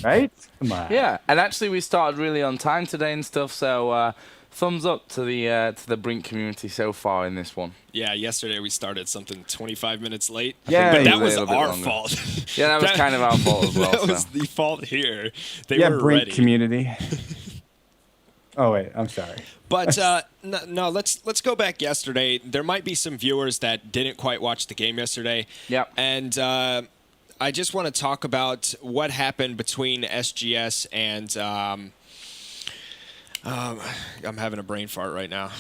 right? Come on. Yeah, and actually we started really on time today and stuff, so thumbs up to the BRINK community so far in this one. Yeah, yesterday we started something 25 minutes late. Yeah, but you that were a was little bit our longer. fault. Yeah, that was kind of our fault as well. That was So. the fault here. They Yeah, were BRINK ready. community. Oh wait, I'm sorry. But no, let's go back yesterday. There might be some viewers that didn't quite watch the game yesterday. Yep. And I just want to talk about what happened between SGS and I'm having a brain fart right now.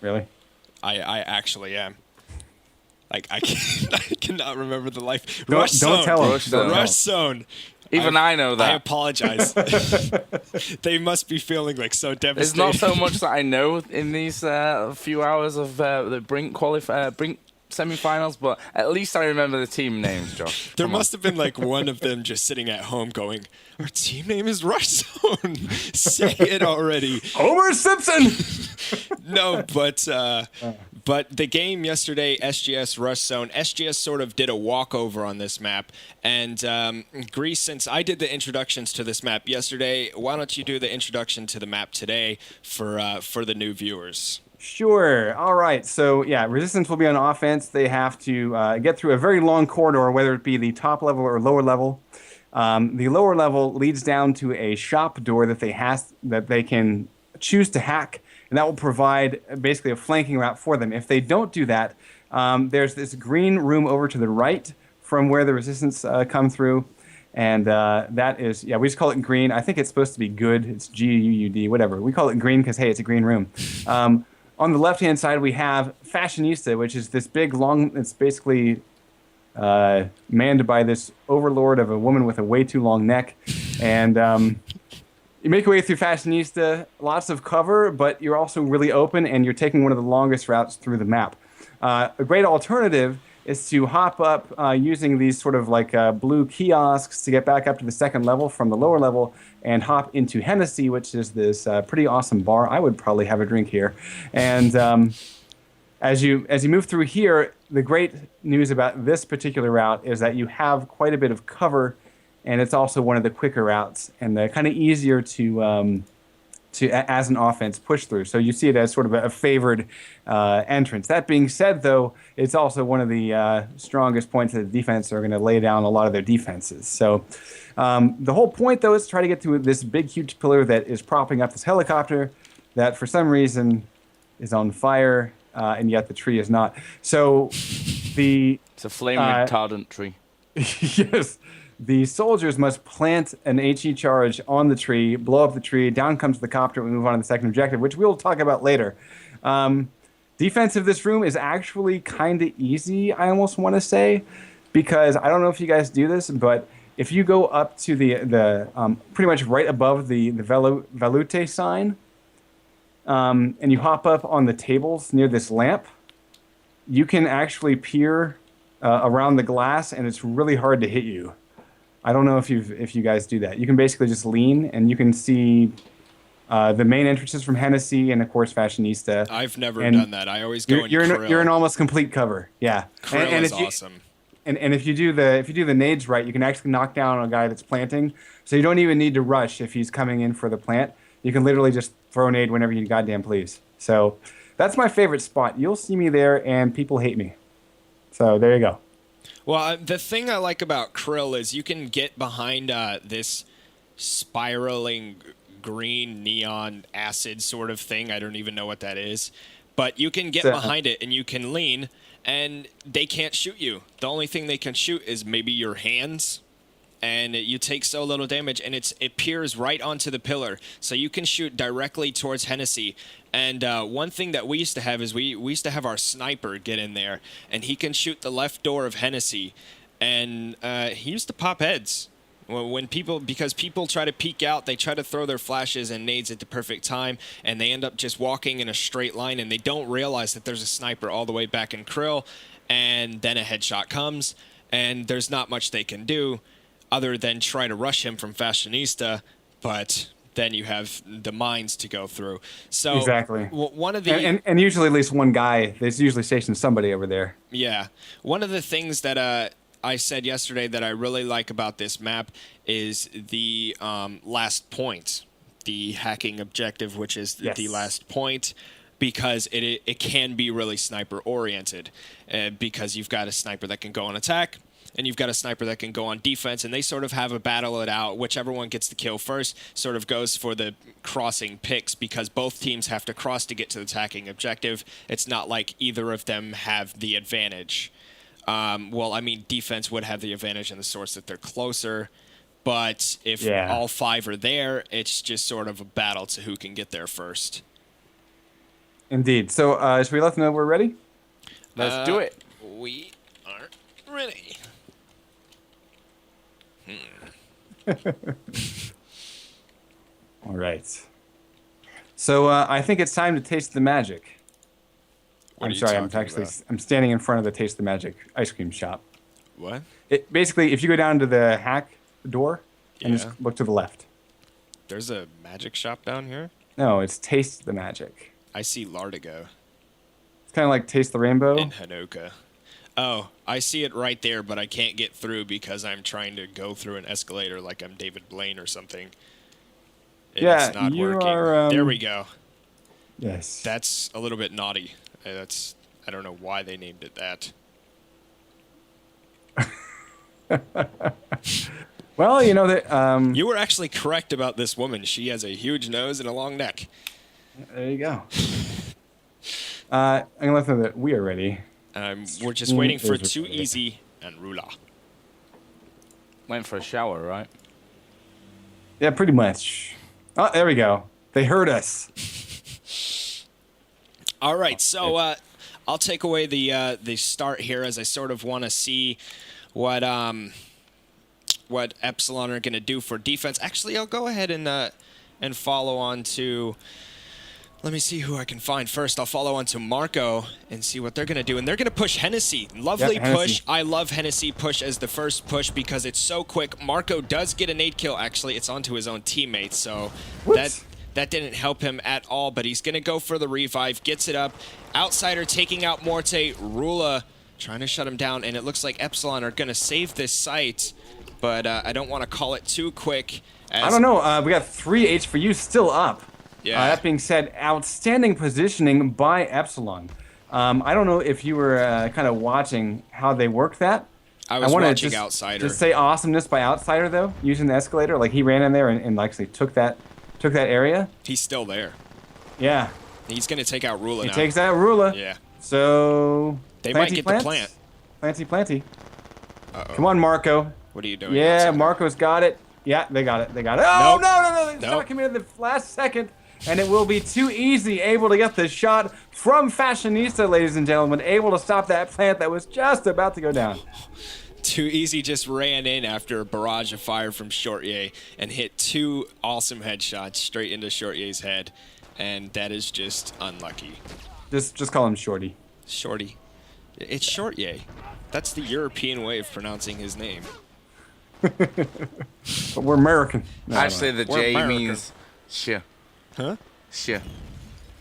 Really? I actually am. Like I cannot remember the life. Don't tell them. Rush Zone. Rush Zone. Even I know that. I apologize. They must be feeling like so devastated. There's not so much that I know in these few hours of the BRINK BRINK semi-finals, but at least I remember the team names, Josh. There Come on. must have been like one of them just sitting at home going, our team name is Rush Zone. Say it already. Homer Simpson. No, but the game yesterday, SGS Rush Zone, SGS sort of did a walkover on this map. And Grease, since I did the introductions to this map yesterday, why don't you do the introduction to the map today for the new viewers? Sure. All right. So, yeah, Resistance will be on offense. They have to get through a very long corridor, whether it be the top level or lower level. The lower level leads down to a shop door that they can choose to hack, and that will provide basically a flanking route for them. If they don't do that, there's this green room over to the right from where the Resistance come through. And that is, yeah, we just call it green. I think it's supposed to be good. It's G-U-U-D, whatever. We call it green because, hey, it's a green room. On the left-hand side, we have Fashionista, which is this big, long, it's basically manned by this overlord of a woman with a way too long neck. And you make your way through Fashionista, lots of cover, but you're also really open, and you're taking one of the longest routes through the map. A great alternative is to hop up using these sort of like blue kiosks to get back up to the second level from the lower level and hop into Hennessy, which is this pretty awesome bar. I would probably have a drink here. And as you move through here, the great news about this particular route is that you have quite a bit of cover, and it's also one of the quicker routes and kind of easier to as an offense push through. So you see it as sort of a favored entrance. That being said, though, it's also one of the strongest points that the defense are going to lay down a lot of their defenses. So the whole point, though, is to try to get to this big, huge pillar that is propping up this helicopter that for some reason is on fire, and yet the tree is not. So It's a flame retardant tree. yes. The soldiers must plant an HE charge on the tree, blow up the tree, down comes the copter, we move on to the second objective, which we'll talk about later. Defense of this room is actually kind of easy, I almost want to say, because I don't know if you guys do this, but if you go up to the pretty much right above the Valute sign, and you hop up on the tables near this lamp, you can actually peer around the glass, and it's really hard to hit you. I don't know if you guys do that. You can basically just lean, and you can see the main entrances from Hennessy and of course Fashionista. I've never done that. I always go you're in almost complete cover. Yeah, Krill is awesome. And if you do the nades right, you can actually knock down a guy that's planting. So you don't even need to rush if he's coming in for the plant. You can literally just throw a nade whenever you goddamn please. So that's my favorite spot. You'll see me there, and people hate me. So there you go. Well, the thing I like about Krill is you can get behind this spiraling green neon acid sort of thing. I don't even know what that is. But you can get behind it, and you can lean, and they can't shoot you. The only thing they can shoot is maybe your hands, and you take so little damage, and it peers right onto the pillar. So you can shoot directly towards Hennessy. And one thing that we used to have is we used to have our sniper get in there, and he can shoot the left door of Hennessy. And he used to pop heads. Because people try to peek out, they try to throw their flashes and nades at the perfect time, and they end up just walking in a straight line, and they don't realize that there's a sniper all the way back in Krill, and then a headshot comes, and there's not much they can do other than try to rush him from Fashionista, but then you have the mines to go through. So exactly. One of the and usually at least one guy. There's usually stationed somebody over there. Yeah, one of the things that I said yesterday that I really like about this map is the last point, the hacking objective, which is the last point, because it can be really sniper oriented, because you've got a sniper that can go on attack, and you've got a sniper that can go on defense, and they sort of have a battle it out. Whichever one gets the kill first sort of goes for the crossing picks, because both teams have to cross to get to the attacking objective. It's not like either of them have the advantage. Well, I mean, defense would have the advantage in the source that they're closer, but if all five are there, it's just sort of a battle to who can get there first. Indeed. So, should we let them know we're ready? Let's do it. We are ready. All right. So, I think it's time to taste the magic. I'm sorry, I'm standing in front of the Taste the Magic ice cream shop. What? Basically, if you go down to the hack door and just look to the left. There's a magic shop down here? No, it's Taste the Magic. I see Lartigo. It's kind of like Taste the Rainbow. In Hanoka. Oh, I see it right there, but I can't get through because I'm trying to go through an escalator like I'm David Blaine or something. It's not working. There we go. Yes. That's a little bit naughty. I don't know why they named it that. Well, you know that. You were actually correct about this woman. She has a huge nose and a long neck. There you go. I'm gonna let them know that we are ready. We're just waiting for Too Easy and Rula. Went for a shower, right? Yeah, pretty much. Oh, there we go. They heard us. All right, so I'll take away the start here, as I sort of want to see what Epsilon are going to do for defense. Actually, I'll go ahead and follow on to. Let me see who I can find first. I'll follow on to Marco and see what they're going to do. And they're going to push Hennessy. Lovely push. Hennessy. I love Hennessy push as the first push because it's so quick. Marco does get a nade kill. Actually, it's onto his own teammates, so that didn't help him at all. But he's going to go for the revive. Gets it up. Outsider taking out Morte. Rula trying to shut him down. And it looks like Epsilon are going to save this site. But I don't want to call it too quick. I don't know. We got 3 H4U still up. Yeah. That being said, outstanding positioning by Epsilon. I don't know if you were kind of watching how they work that. I was watching Outsider. Just say awesomeness by Outsider, though, using the escalator. Like, he ran in there and actually took that area. He's still there. Yeah. He's going to take out Rula now. He takes out Rula. Yeah. So, they might get the plant. Planty. Uh-oh. Come on, Marco. What are you doing? Yeah, Outsider? Marco's got it. Yeah, they got it. Oh, Nope. no. They Nope. shot him in the last second. And it will be Too Easy able to get the shot from Fashionista, ladies and gentlemen, able to stop that plant that was just about to go down. Too Easy just ran in after a barrage of fire from Short Ye and hit 2 awesome headshots straight into Short Ye's head, and that is just unlucky. Just call him Shorty. Shorty. It's Short Ye. That's the European way of pronouncing his name. But we're American. No, Actually, the We're J American. means sh. Huh? Sh.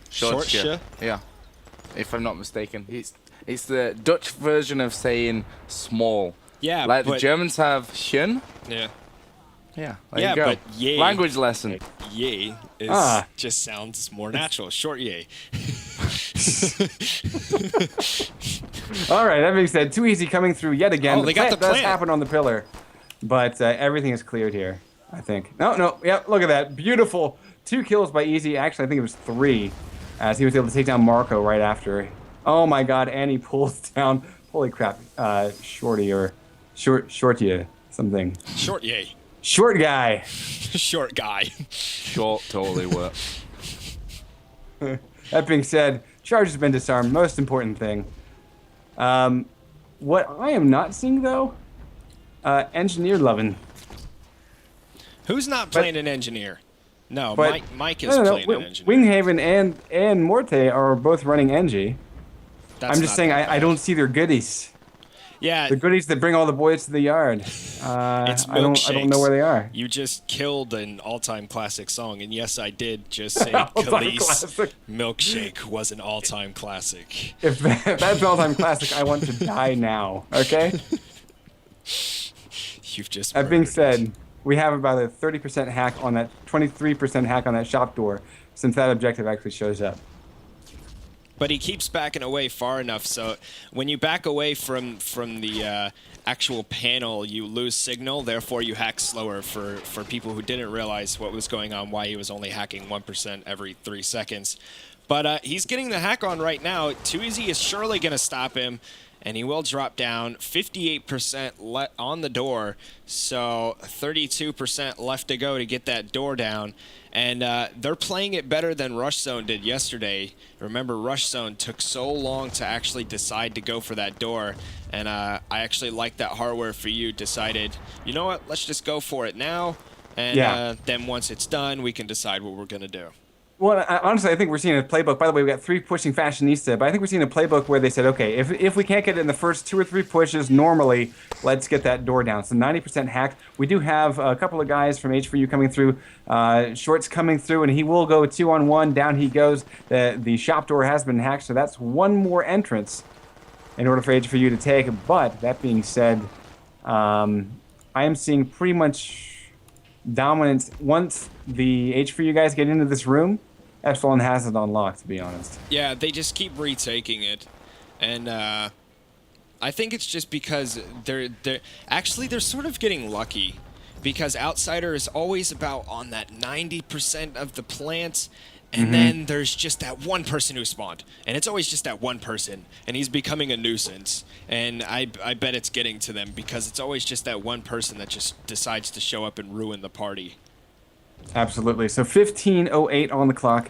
Short sh? Yeah. If I'm not mistaken. It's the Dutch version of saying small. Yeah, Like the but- Germans have schön. Yeah. Yeah, there Yeah, you go. but yay. Language lesson. Ye is just sounds more natural. Short Ye. All right, that being said, Too Easy coming through yet again. Oh, they got the does plant. happen on the pillar, but everything is cleared here, I think. No, yep, look at that. Beautiful. 2 kills by Easy. Actually, I think it was 3, as he was able to take down Marco right after. Oh my god, and he pulls down, holy crap, Shorty or Shorty something. Short Ye. Short guy. Short guy. Short totally works. That being said, charge has been disarmed. Most important thing. What I am not seeing though, engineer loving. Who's not playing an engineer? No, But Mike is no, playing an engineer. Winghaven and Morte are both running Engie. That's I'm just not saying that I bad. don't see their goodies. Yeah, The goodies that bring all the boys to the yard. it's I don't milkshakes. know where they are. You just killed an all-time classic song, and yes, I did just say All-time Khalees classic. Milkshake was an all-time classic. If that's an all-time classic, I want to die now. Okay. You've just That being murdered it. said, we have about a 30% hack on that, 23% hack on that shop door, since that objective actually shows up. But he keeps backing away far enough, so when you back away from the actual panel, you lose signal, therefore you hack slower for people who didn't realize what was going on, why he was only hacking 1% every 3 seconds. But he's getting the hack on right now. Too Easy is surely going to stop him, and he will drop down. 58% on the door, so 32% left to go to get that door down. And they're playing it better than Rush Zone did yesterday. Remember, Rush Zone took so long to actually decide to go for that door. And I actually like that Hardware for You decided, you know what, let's just go for it now. And then once it's done, we can decide what we're going to do. Well, honestly, I think we're seeing a playbook. By the way, we got 3 pushing Fashionista, but I think we're seeing a playbook where they said, okay, if we can't get it in the first 2 or 3 pushes normally, let's get that door down. So 90% hack. We do have a couple of guys from H4U coming through. Short's coming through, and he will go 2-on-1. Down he goes. The shop door has been hacked, so that's 1 more entrance in order for H4U to take. But that being said, I am seeing pretty much dominance. Once the H4U guys get into this room, Epsilon has it on lock, to be honest. Yeah, they just keep retaking it, and I think it's just because they're sort of getting lucky, because Outsider is always about on that 90% of the plants, and then there's just that one person who spawned, and it's always just that one person, and he's becoming a nuisance, and I bet it's getting to them because it's always just that one person that just decides to show up and ruin the party. Absolutely. So 15:08 on the clock.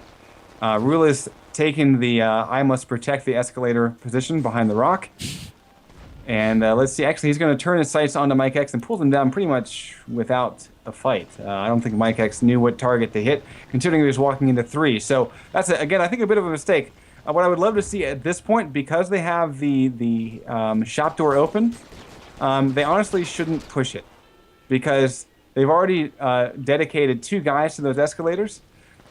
Rule is taking the I must protect the escalator position behind the rock. And let's see. Actually, he's going to turn his sights onto Mike X and pull them down pretty much without a fight. I don't think Mike X knew what target to hit, considering he was walking into 3. So that's, again, I think a bit of a mistake. What I would love to see at this point, because they have the shop door open, they honestly shouldn't push it. Because they've already dedicated 2 guys to those escalators.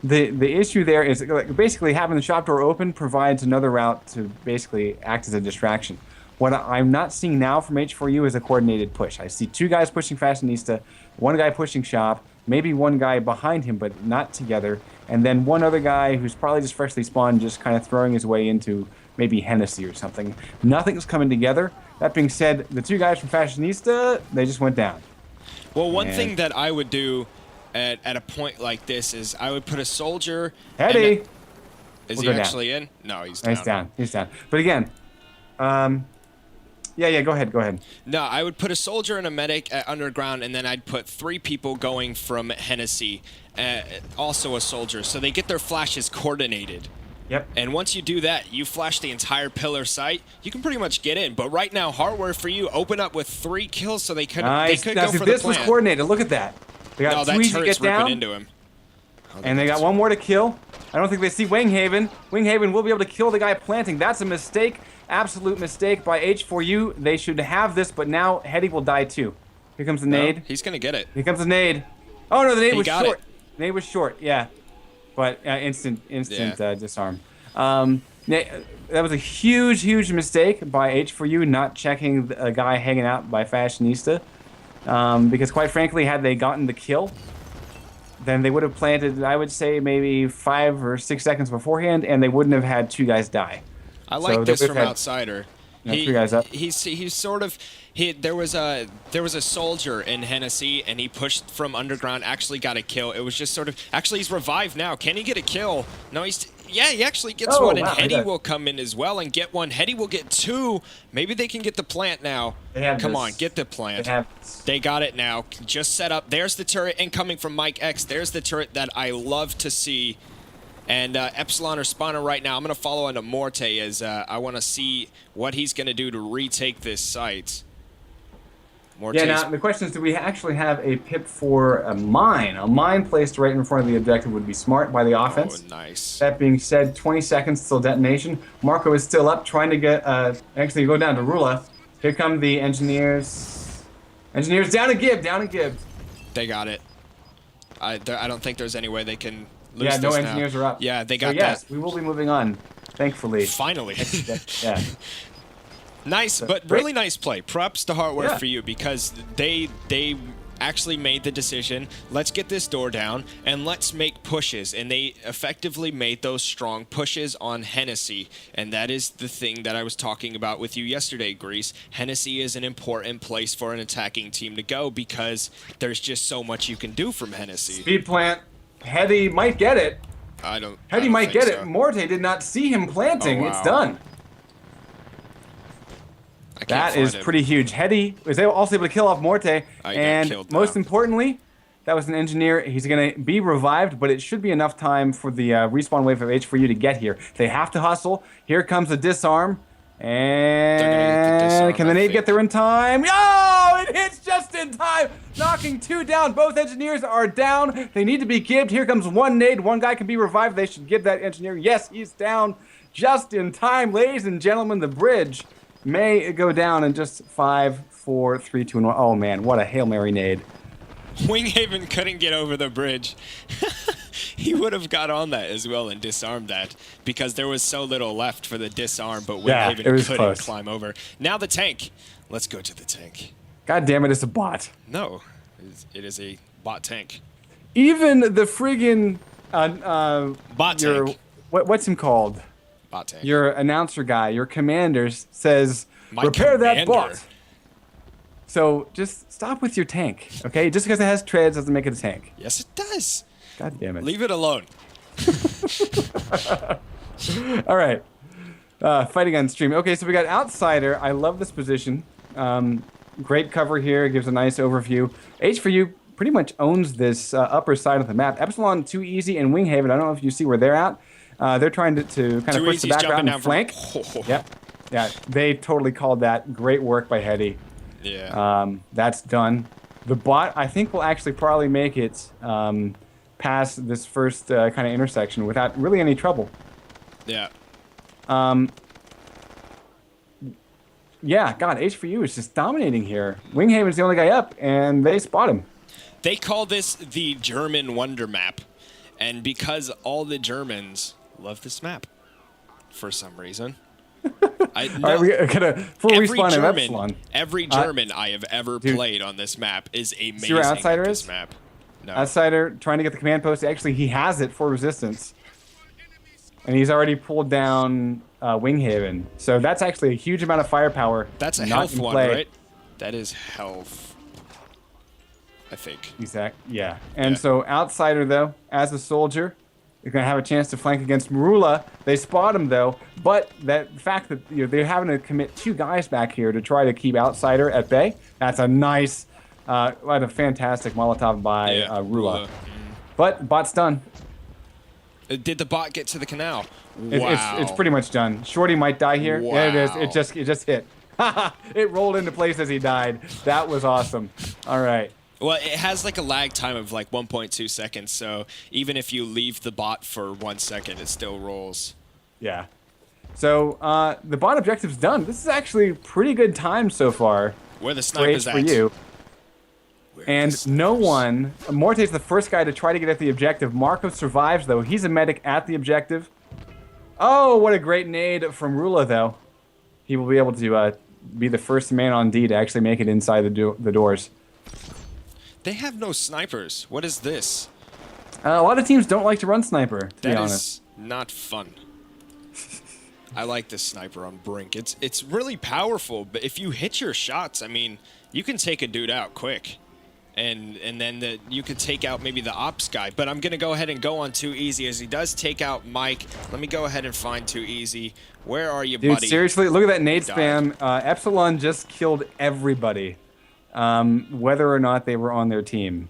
The issue there is basically having the shop door open provides another route to basically act as a distraction. What I'm not seeing now from H4U is a coordinated push. I see 2 guys pushing Fashionista, 1 guy pushing shop, maybe 1 guy behind him, but not together, and then 1 other guy who's probably just freshly spawned, just kind of throwing his way into maybe Hennessy or something. Nothing's coming together. That being said, the 2 guys from Fashionista, they just went down. Well, one thing that I would do at a point like this is I would put a soldier. Eddie! Is We'll he go down. actually in? No, he's down. He's down. He's down. But again, yeah, go ahead. No, I would put a soldier and a medic at underground, and then I'd put 3 people going from Hennessy, also a soldier, so they get their flashes coordinated. Yep. And once you do that, you flash the entire pillar site, you can pretty much get in. But right now, Hardware for You open up with 3 kills, so they could Nice. go Now, see, for the this was plant. coordinated. Look at that. They got No, 2 that easy to turret's get down. ripping into him. And they got 1 more to kill. I don't think they see Winghaven. Winghaven will be able to kill the guy planting. That's a mistake. Absolute mistake by H4U. They should have this, but now Hetty will die too. Here comes the nade. No, he's going to get it. Here comes the nade. Oh no, the nade was got short. it. Nade was short, yeah. But instant Yeah. disarm. That was a huge mistake by H4U not checking a guy hanging out by Fashionista. Because quite frankly, had they gotten the kill, then they would have planted, I would say, maybe 5 or 6 seconds beforehand, and they wouldn't have had 2 guys die. I like So this they from would've had, Outsider. 3 guys up. He's sort of there was a soldier in Hennessy and he pushed from underground, actually got a kill. It was just sort of actually he's revived now. Can he get a kill? No, he actually gets one, and wow, Hetty will come in as well and get one. Hetty will get 2. Maybe they can get the plant now. Come on, get the plant. They got it now. Just set up. There's the turret incoming from Mike X. There's the turret that I love to see. And Epsilon are spawning right now. I'm going to follow into Morte as I want to see what he's going to do to retake this site. Yeah, now the question is, do we actually have a pip for a mine? A mine placed right in front of the objective would be smart by the offense. Oh, nice. That being said, 20 seconds till detonation. Marco is still up, trying to get, actually go down to Rula. Here come the engineers. Engineers down and Gib. They got it. I don't think there's any way they can lose Yeah, no this engineers now. are up. Yeah, they got so, yes, that. we will be moving on, thankfully. Finally. Yeah. Nice, So, but great. really nice play. Props to Hardware Yeah. for You because they actually made the decision, let's get this door down and let's make pushes. And they effectively made those strong pushes on Hennessy. And that is the thing that I was talking about with you yesterday, Grease. Hennessy is an important place for an attacking team to go because there's just so much you can do from Hennessy. Speed plant. Hetty might get it. Hetty might get it. Morte did not see him planting. Oh, wow. It's done. That is pretty huge. Hetty was also able to kill off Morte, and most importantly, that was an engineer. He's going to be revived, but it should be enough time for the respawn wave of H4U to get here. They have to hustle. Here comes the disarm, and can the nade get there in time? Oh, it hits just in time, knocking 2 down. Both engineers are down. They need to be gibbed. Here comes 1 nade. 1 guy can be revived. They should give that engineer. Yes, he's down just in time, ladies and gentlemen. The bridge may go down in just 5, 4, 3, 2, and 1. Oh man, what a Hail Mary nade. Winghaven couldn't get over the bridge. He would have got on that as well and disarmed that because there was so little left for the disarm, but Winghaven couldn't climb over. Now the tank. Let's go to the tank. God damn it, it's a bot. No, it is a bot tank. Even the friggin' bot tank. What's him called? Bot tank. Your announcer guy, your commander says, My repair that commander. bot. So just stop with your tank, okay? Just because it has treads doesn't make it a tank. Yes, it does. God damn it. Leave it alone. All right. Fighting on stream. Okay, so we got Outsider. I love this position. Great cover here. Gives a nice overview. H4U pretty much owns this upper side of the map. Epsilon too easy, and Winghaven, I don't know if you see where they're at. They're trying to kind of push the background and flank. Yep. Yeah, they totally called that. Great work by Hetty. Yeah. That's done. The bot, I think, will actually probably make it past this first kind of intersection without really any trouble. Yeah. Yeah, God, H4U is just dominating here. Winghaven's the only guy up, and they spot him. They call this the German Wonder Map, and because all the Germans love this map for some reason. All right, we gotta full respawn of Epsilon. Every German I have ever played on this map is amazing. See where Outsider at this is? Map. No. Outsider trying to get the command post. Actually, he has it for resistance. And he's already pulled down Winghaven. So that's actually a huge amount of firepower. That's a health one, right? That is health, I think. Exact. Yeah. And so Outsider, though, as a soldier, you're going to have a chance to flank against Marula. They spot him, though. But that fact that they're having to commit 2 guys back here to try to keep Outsider at bay, that's a nice, what a fantastic Molotov by Rula. But bot's done. Did the bot get to the canal? It- Wow. It's pretty much done. Shorty might die here. Yeah, it is. Wow. It just hit. It rolled into place as he died. That was awesome. All right. Well, it has like a lag time of like 1.2 seconds, so even if you leave the bot for 1 second, it still rolls. Yeah. So the bot objective's done. This is actually pretty good time so far. Where the For sniper's at. H4U. Where are the And no snipers? one. Morte's the first guy to try to get at the objective. Marco survives though. He's a medic at the objective. Oh, what a great nade from Rula though. He will be able to be the first man on D to actually make it inside the doors. They have no snipers. What is this? A lot of teams don't like to run sniper, to be That honest. is not fun. I like this sniper on Brink. It's really powerful, but if you hit your shots, I mean, you can take a dude out quick. And then you could take out maybe the ops guy. But I'm going to go ahead and go on Too Easy as he does take out Mike. Let me go ahead and find Too Easy. Where are you, Dude, buddy? seriously, look at that nade Died. spam. Epsilon just killed everybody, whether or not they were on their team.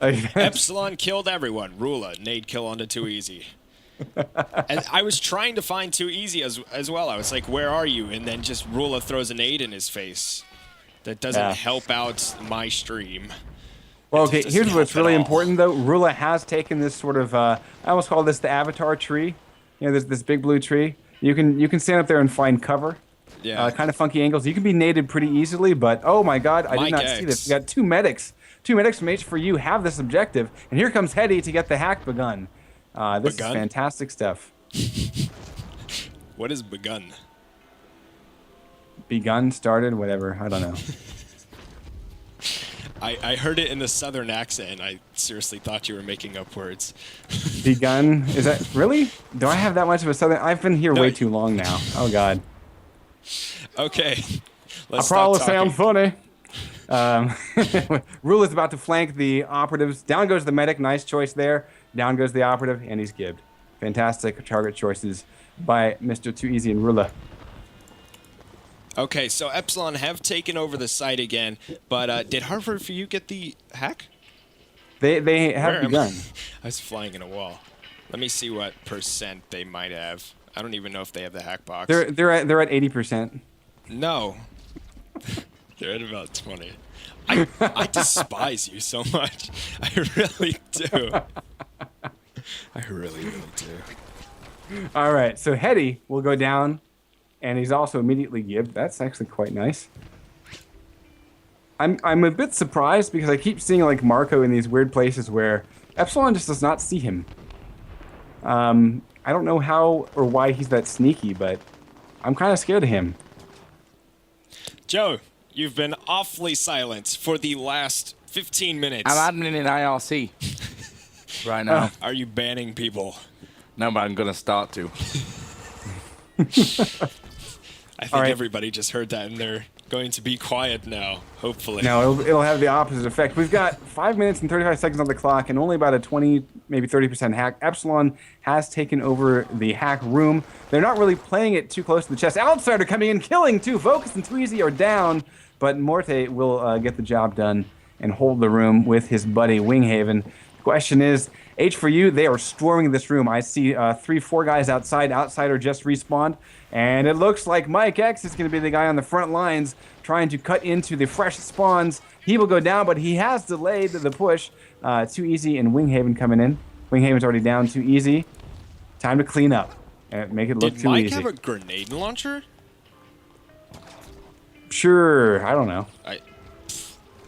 Epsilon killed everyone. Rula, nade kill onto Too Easy. And I was trying to find Too Easy as well. I was like, where are you? And then just Rula throws a nade in his face. That doesn't help out my stream. Well, It okay, just here's doesn't what's help at really all. important, though. Rula has taken this sort of, I almost call this the avatar tree. You know, this big blue tree. You can stand up there and find cover. Yeah. Kind of funky angles. You can be naded pretty easily, but oh my god, I did Mike not X. see this. We got two medics. Two medics from H4U have this objective, and here comes Hetty to get the hack begun. This Begun? is fantastic stuff. What is begun? Begun, started, whatever. I don't know. I heard it in the southern accent, and I seriously thought you were making up words. Begun? Is that really? Do I have that much of a southern? I've been here No. way too long now. Oh god. Okay. I Let's probably stop talking. sound funny. Rule is about to flank the operatives. Down goes the medic. Nice choice there. Down goes the operative, and he's gibbed. Fantastic target choices by Mr. Too Easy and Rula. Okay, so Epsilon have taken over the site again, but did H4U get the hack? They Where have am I? begun. I was flying in a wall. Let me see what percent they might have. I don't even know if they have the hack box. They're at 80%. No. They're at about 20. I despise you so much. I really do. I really, really do. All right, so Hetty will go down, and he's also immediately gibbed. That's actually quite nice. I'm a bit surprised because I keep seeing like Marco in these weird places where Epsilon just does not see him. I don't know how or why he's that sneaky, but I'm kind of scared of him. Joe, you've been awfully silent for the last 15 minutes. I'm admin in IRC right now. Are you banning people? No, but I'm going to start to. I think right. everybody just heard that and they're going to be quiet now, hopefully. No, it'll have the opposite effect. We've got 5 minutes and 35 seconds on the clock and only about a 20, maybe 30% hack. Epsilon has taken over the hack room. They're not really playing it too close to the chest. Outsider coming in, killing too. Focus and Too Easy are down, but Morte will get the job done and hold the room with his buddy Winghaven. The question is, H4U, they are storming this room. I see 3-4 guys outside. Outsider just respawned. And it looks like Mike X is going to be the guy on the front lines trying to cut into the fresh spawns. He will go down, but he has delayed the push. Too Easy and Winghaven coming in. Winghaven's already down. Too Easy. Time to clean up and make it look Did too Mike easy. have a grenade launcher? Sure, I don't know.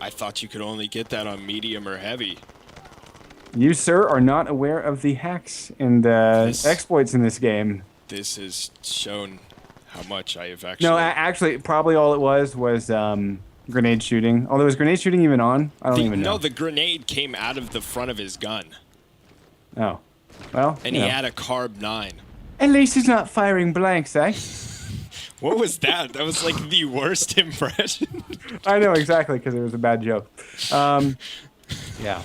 I thought you could only get that on medium or heavy. You, sir, are not aware of the hacks and exploits in this game. This has shown how much I have actually... No, actually, probably all it was grenade shooting. Although, was grenade shooting even on? I don't even know. No, the grenade came out of the front of his gun. Oh. Well, And you he know. had a carb 9. At least he's not firing blanks, eh? What was that? That was like the worst impression. I know, exactly, because it was a bad joke. Yeah.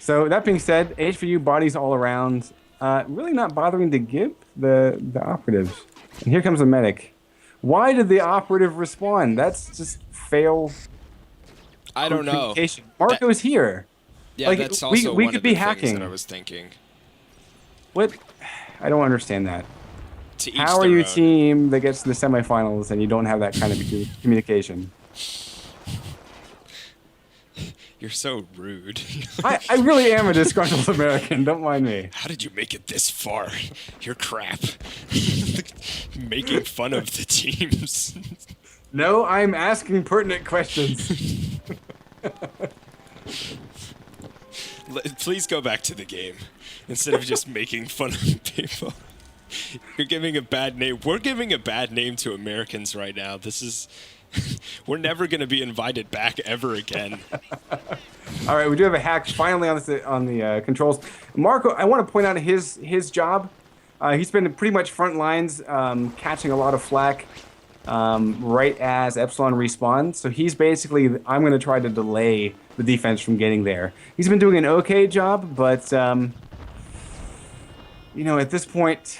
So, that being said, H4U bodies all around. Really not bothering to give the operatives. And here comes a medic. Why did the operative respawn? That's just fail. I don't know. communication. Marco's here. Yeah, Like, that's we also could one of be the things hacking. that I was thinking. What? I don't understand that. To each How are their you a own. team that gets to the semifinals and you don't have that kind of communication? You're so rude. I really am a disgruntled American. Don't mind me. How did you make it this far? You're crap. Making fun of the teams. No, I'm asking pertinent questions. Please go back to the game instead of just making fun of people. You're giving a bad name. We're giving a bad name to Americans right now. This is. We're never going to be invited back ever again. All right, we do have a hack finally on the controls. Marco, I want to point out his job. He's been pretty much front lines, catching a lot of flack right as Epsilon respawns. So he's basically, I'm going to try to delay the defense from getting there. He's been doing an okay job, but you know, at this point,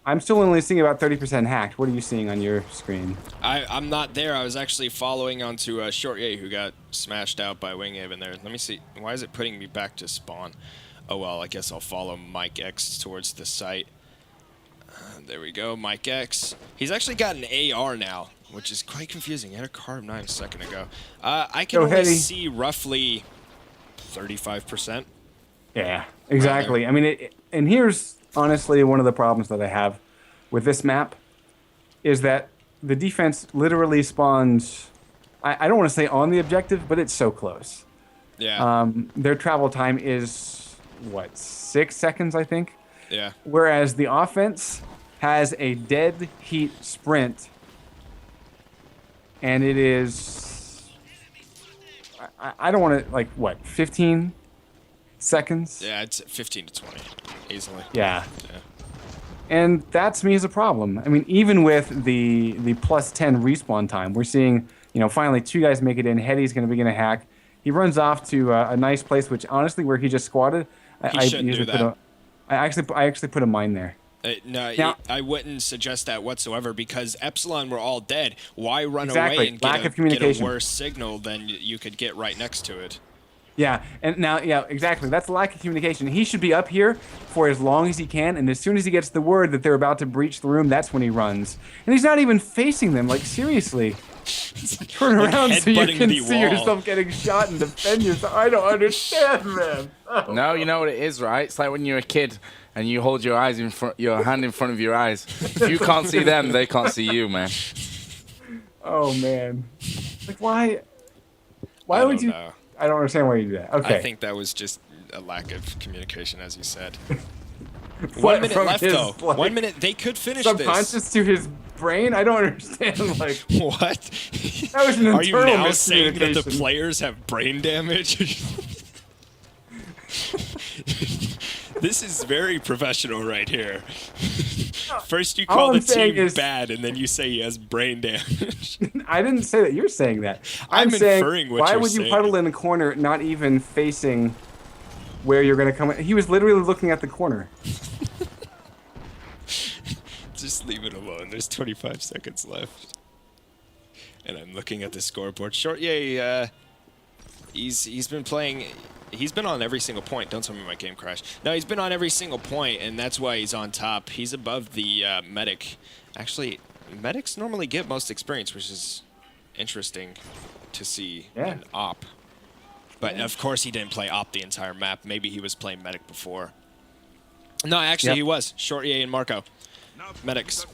I'm still only seeing about 30% hacked. What are you seeing on your screen? I'm not there. I was actually following onto Short Ye, who got smashed out by Winghaven there. Let me see. Why is it putting me back to spawn? Oh, well, I guess I'll follow Mike X towards the site. There we go, Mike X. He's actually got an AR now, which is quite confusing. He had a Carb 9 a second ago. I can only see roughly 35%. Yeah, exactly. I mean, and here's honestly one of the problems that I have with this map is that the defense literally spawns, I don't want to say on the objective, but it's so close. Yeah. Their travel time is, what, 6 seconds, I think? Yeah. Whereas the offense has a dead heat sprint, and it is, I don't want to, like, what, 15 seconds? Yeah, it's 15 to 20, easily. Yeah. And that to me is a problem. I mean, even with the plus 10 respawn time, we're seeing, you know, finally 2 guys make it in. Heady's going to begin a hack. He runs off to a nice place, which honestly, where he just squatted, He shouldn't do that. I actually put a mine there. No, Now, I wouldn't suggest that whatsoever because Epsilon were all dead. Why run Exactly. away and Lack of get communication. a worse signal than you could get right next to it? Yeah, and now, yeah, exactly. That's the lack of communication. He should be up here for as long as he can, and as soon as he gets the word that they're about to breach the room, that's when he runs. And he's not even facing them. Like, seriously. Turn around so you can see yourself getting shot and defend yourself. I don't understand, man. Oh. No, you know what it is, right? It's like when you're a kid and you hold your eyes your hand in front of your eyes. If you can't see them, they can't see you, man. Oh, man. Like, why would you... Know. I don't understand why you do that. Okay. I think that was just a lack of communication, as you said. What, 1 minute from left, his, though. like, 1 minute. They could finish subconscious this. to his brain? I don't understand. Like, What? that was an Are you internal now saying that the miscommunication. players have brain damage? This is very professional right here. First you All call I'm the saying team is- bad, and then you say he has brain damage. I didn't say that. You're saying that. I'm saying, inferring what why you're would you saying. huddle in the corner, not even facing where you're going to come in? He was literally looking at the corner. Just leave it alone. There's 25 seconds left. And I'm looking at the scoreboard. Short Ye, he's been playing... He's been on every single point. Don't tell me my game crashed. No, he's been on every single point, and that's why he's on top. He's above the medic. Actually, medics normally get most experience, which is interesting to see in op. But, of course, he didn't play op the entire map. Maybe he was playing medic before. No, actually, he was. Short Ye and Marco. Medics.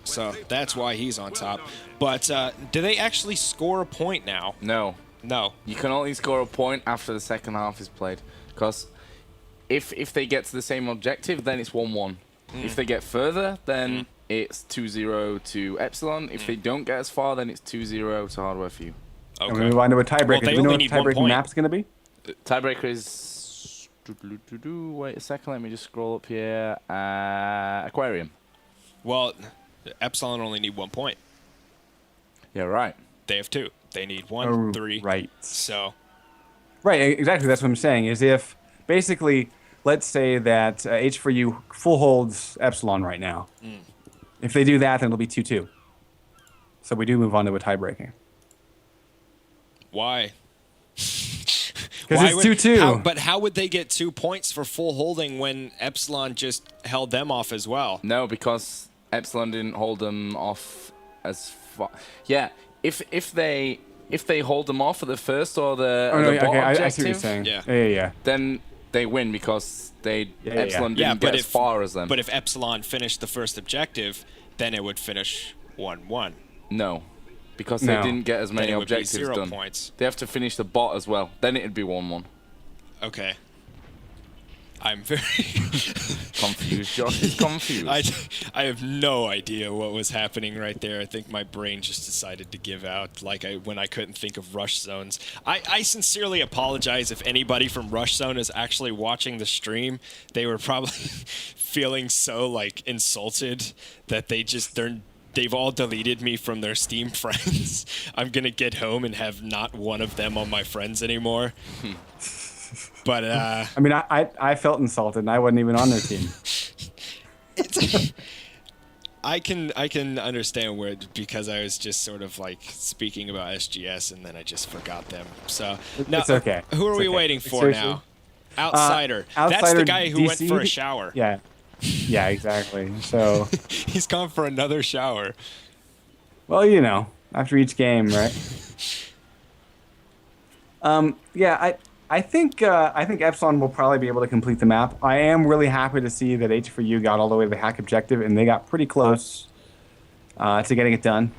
So that's why he's on top. But do they actually score a point now? No. No. You can only score a point after the second half is played. Because if they get to the same objective, then it's 1-1. If they get further, then it's 2-0 to Epsilon. If they don't get as far, then it's 2-0 to Hardware for you. Okay. And we move on to a tiebreaker. Well, Do they we know only what need 1 tiebreaking point. map's going to be? Tiebreaker is... Wait a second, let me just scroll up here. Aquarium. Well, Epsilon only need 1 point. Yeah, right. They have 2. They need 1, 3. Right. So. Right, exactly. That's what I'm saying. Is if, basically, let's say that H4U full holds Epsilon right now. If they do that, then it'll be 2-2. So we do move on to a tiebreaking. Why? Because it's 2-2. But how would they get 2 points for full holding when Epsilon just held them off as well? No, because Epsilon didn't hold them off as far. Yeah, if they hold them off at the first or the, bot okay, objective, I see what you're saying. Yeah. then they win because Epsilon didn't get as far as them. But if Epsilon finished the first objective, then it would finish 1-1. No, because they didn't get as many Then it would be objectives 0 done. points. They have to finish the bot as well. Then it'd be 1-1. Okay. I'm very Confused. Josh is confused. I have no idea what was happening right there. I think my brain just decided to give out when I couldn't think of rush zones. I sincerely apologize if anybody from Rush Zone is actually watching the stream. They were probably feeling so insulted that they've all deleted me from their Steam friends. I'm going to get home and have not one of them on my friends anymore. But I mean, I felt insulted, and I wasn't even on their team. I can understand because I was just sort of speaking about SGS, and then I just forgot them. So now, it's okay. Who are we waiting for now? Outsider. That's the guy who DC? went for a shower. Yeah, exactly. So he's gone for another shower. Well, after each game, right? I think Epsilon will probably be able to complete the map. I am really happy to see that H4U got all the way to the hack objective, and they got pretty close to getting it done.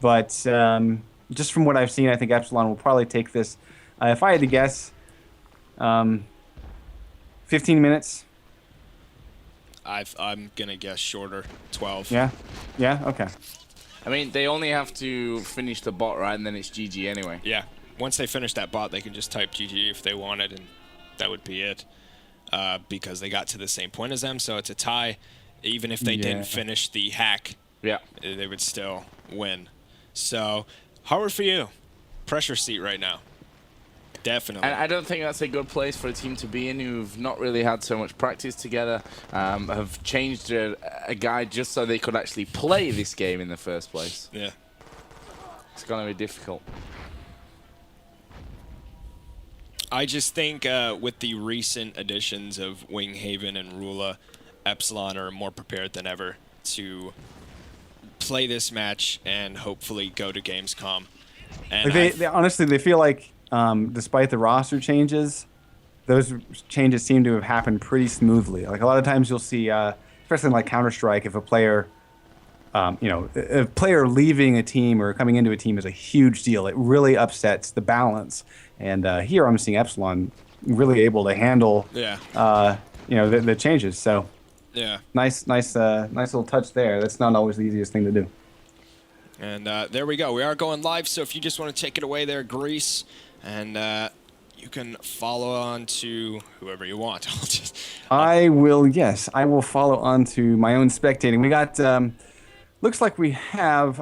But just from what I've seen, I think Epsilon will probably take this. If I had to guess, 15 minutes. I'm gonna guess shorter, 12. Yeah, okay. I mean, they only have to finish the bot, right, and then it's GG anyway. Yeah. Once they finish that bot, they can just type GG if they wanted, and that would be it. Because they got to the same point as them, so it's a tie. Even if they didn't finish the hack, they would still win. So, hard for you. Pressure seat right now. Definitely. And I don't think that's a good place for a team to be in who've not really had so much practice together, have changed a guide just so they could actually play this game in the first place. Yeah. It's going to be difficult. I just think with the recent additions of Winghaven and Rula, Epsilon are more prepared than ever to play this match and hopefully go to Gamescom. And they honestly, they feel like despite the roster changes, those changes seem to have happened pretty smoothly. Like a lot of times you'll see, especially in like Counter-Strike, if a player a player leaving a team or coming into a team is a huge deal. It really upsets the balance. And here I'm seeing Epsilon really able to handle, the changes. So, nice little touch there. That's not always the easiest thing to do. And there we go. We are going live. So if you just want to take it away there, Grease, and you can follow on to whoever you want. I will follow on to my own spectating. We got. Looks like we have,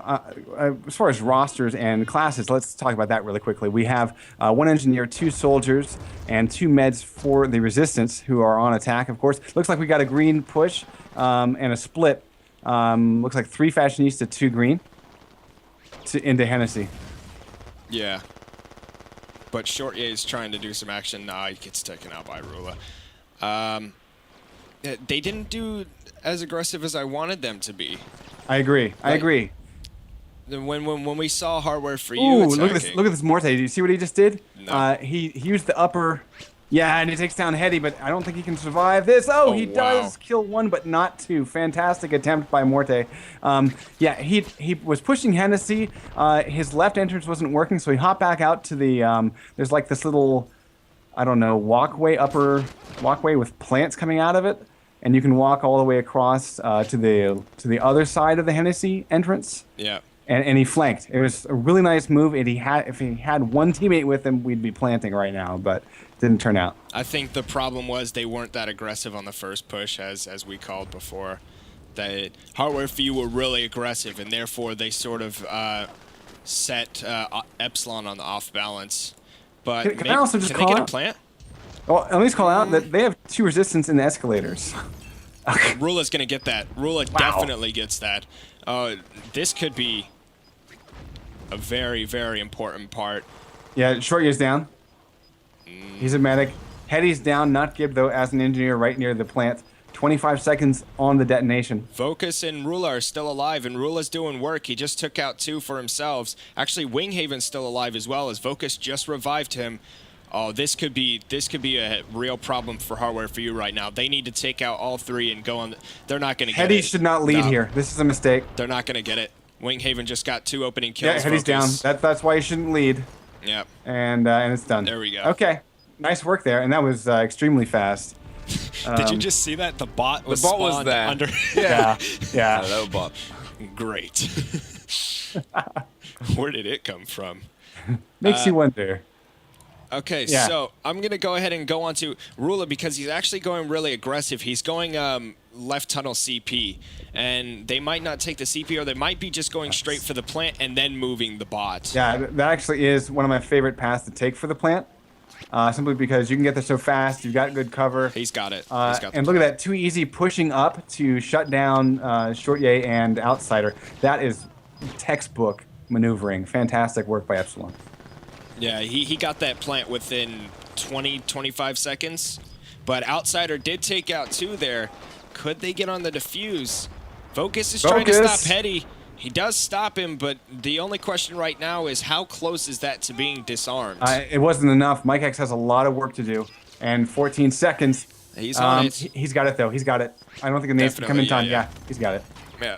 as far as rosters and classes, let's talk about that really quickly. We have 1 engineer, 2 soldiers, and 2 meds for the resistance who are on attack, of course. Looks like we got a green push and a split. Looks like 3 fashionista, 2 green into Hennessy. Yeah. But Short is trying to do some action. Nah, he gets taken out by Rula. They didn't do as aggressive as I wanted them to be. I agree. When we saw hardware for you, ooh, look at this Morte. Do you see what he just did? No. He used the upper. Yeah, and he takes down Hetty, but I don't think he can survive this. He does kill 1, but not 2. Fantastic attempt by Morte. He was pushing Hennessy. His left entrance wasn't working, so he hopped back out to the. There's like this little, upper walkway with plants coming out of it. And you can walk all the way across to the other side of the Hennessy entrance. Yeah. And he flanked. It was a really nice move. And if he had 1 teammate with him, we'd be planting right now. But it didn't turn out. I think the problem was they weren't that aggressive on the first push, as we called before. That hardware for you were really aggressive, and therefore they sort of set Epsilon on the off balance. But can I also just call they get out? A plant? Well, at least call out that they have 2 resistance in the escalators. Okay. Rula's going to get that. Rula definitely gets that. This could be a very, very important part. Yeah, short years down. He's a medic. Hetty's down, not Gib, though, as an engineer right near the plant. 25 seconds on the detonation. Vocus and Rula are still alive, and Rula's doing work. He just took out 2 for himself. Actually, Winghaven's still alive as well, as Vocus just revived him. Oh, this could be a real problem for Hardware for You right now. They need to take out all 3 and go on. They're not going to get it. Hetty should not lead here. This is a mistake. They're not going to get it. Winghaven just got 2 opening kills. Yeah, Hetty's down. That's why he shouldn't lead. Yep. And it's done. There we go. Okay. Nice work there, and that was extremely fast. Did you just see that? The bot was there. under. Yeah. Hello, bot. Great. Where did it come from? Makes you wonder. Okay, Yeah. so I'm going to go ahead and go on to Rula because he's actually going really aggressive. He's going left tunnel CP, and they might not take the CP, or they might be just going straight for the plant and then moving the bot. Yeah, that actually is one of my favorite paths to take for the plant. Simply because you can get there so fast, you've got good cover. He's got it. He's got the And look at that, too easy pushing up to shut down Short Yay and Outsider. That is textbook maneuvering. Fantastic work by Epsilon. Yeah, he got that plant within 20, 25 seconds. But Outsider did take out 2 there. Could they get on the defuse? Vocus is trying to stop Hetty. He does stop him, but the only question right now is how close is that to being disarmed? It wasn't enough. Mike X has a lot of work to do. And 14 seconds. He's on it. He's got it, though. He's got it. I don't think it needs to come in time. Yeah, he's got it. Yeah.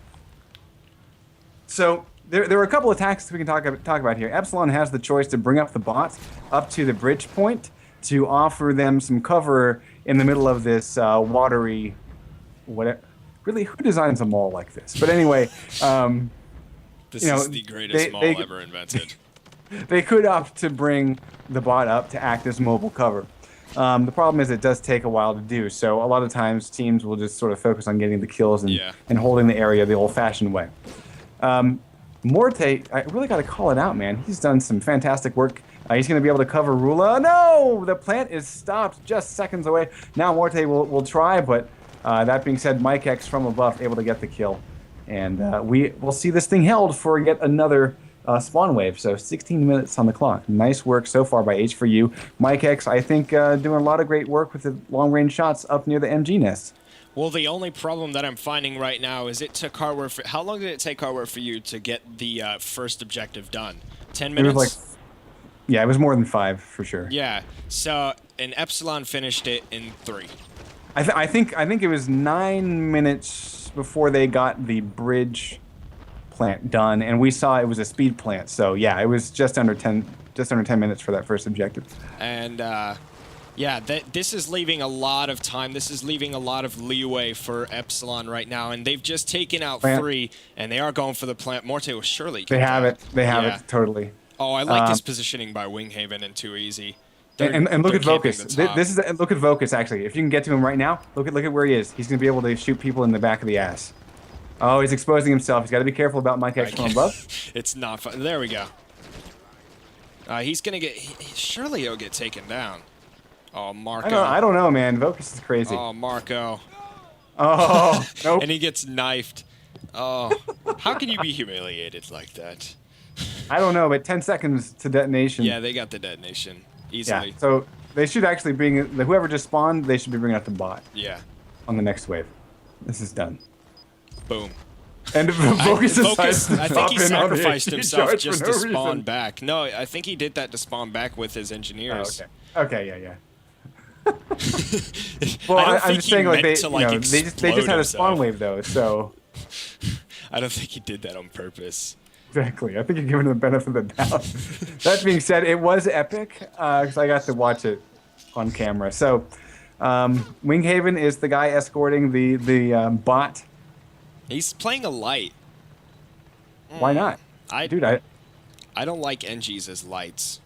So there were a couple of tactics we can talk about here. Epsilon has the choice to bring up the bots up to the bridge point to offer them some cover in the middle of this watery, whatever. Really, who designs a mall like this? But anyway, This is the greatest mall ever invented. They could opt to bring the bot up to act as mobile cover. The problem is it does take a while to do, so a lot of times teams will just sort of focus on getting the kills and holding the area the old-fashioned way. Morte, I really got to call it out, man. He's done some fantastic work. He's going to be able to cover Rula. No! The plant is stopped just seconds away. Now Morte will try, but that being said, Mike X from above able to get the kill. And we will see this thing held for yet another spawn wave. So 16 minutes on the clock. Nice work so far by H4U. Mike X, I think, doing a lot of great work with the long-range shots up near the MG nest. Well, the only problem that I'm finding right now is it took Hardware for... How long did it take Hardware for You to get the first objective done? 10 minutes? It was like... Yeah, it was more than 5, for sure. Yeah, so... And Epsilon finished it in 3. I think it was 9 minutes before they got the bridge plant done, and we saw it was a speed plant. So yeah, it was just under 10 minutes for that first objective. And yeah, this is leaving a lot of time. This is leaving a lot of leeway for Epsilon right now, and they've just taken out 3, and they are going for the plant. Morte will surely. They have it. They have it totally. Oh, I like this positioning by Winghaven and Too Easy. And look at Vocus. Look at Vocus actually. If you can get to him right now, look at where he is. He's going to be able to shoot people in the back of the ass. Oh, he's exposing himself. He's got to be careful about Mike X from above. It's not fun. There we go. He's going to get... Surely he'll get taken down. Oh, Marco. I don't know, man. Vocus is crazy. Oh, Marco. Oh, nope. And he gets knifed. Oh, how can you be humiliated like that? I don't know, but 10 seconds to detonation. Yeah, they got the detonation. Easily. Yeah, so they should actually bring whoever just spawned, they should be bringing out the bot. Yeah. On the next wave. This is done. Boom. And Vocus I think he sacrificed himself just to spawn back. No, I think he did that to spawn back with his engineers. Oh, okay. Yeah. Well, I'm just saying, like they just had a spawn wave though, so. I don't think he did that on purpose. Exactly. I think you're giving him the benefit of the doubt. That being said, it was epic because I got to watch it on camera. So, Winghaven is the guy escorting the bot. He's playing a light. Why not? I don't like NGs as lights.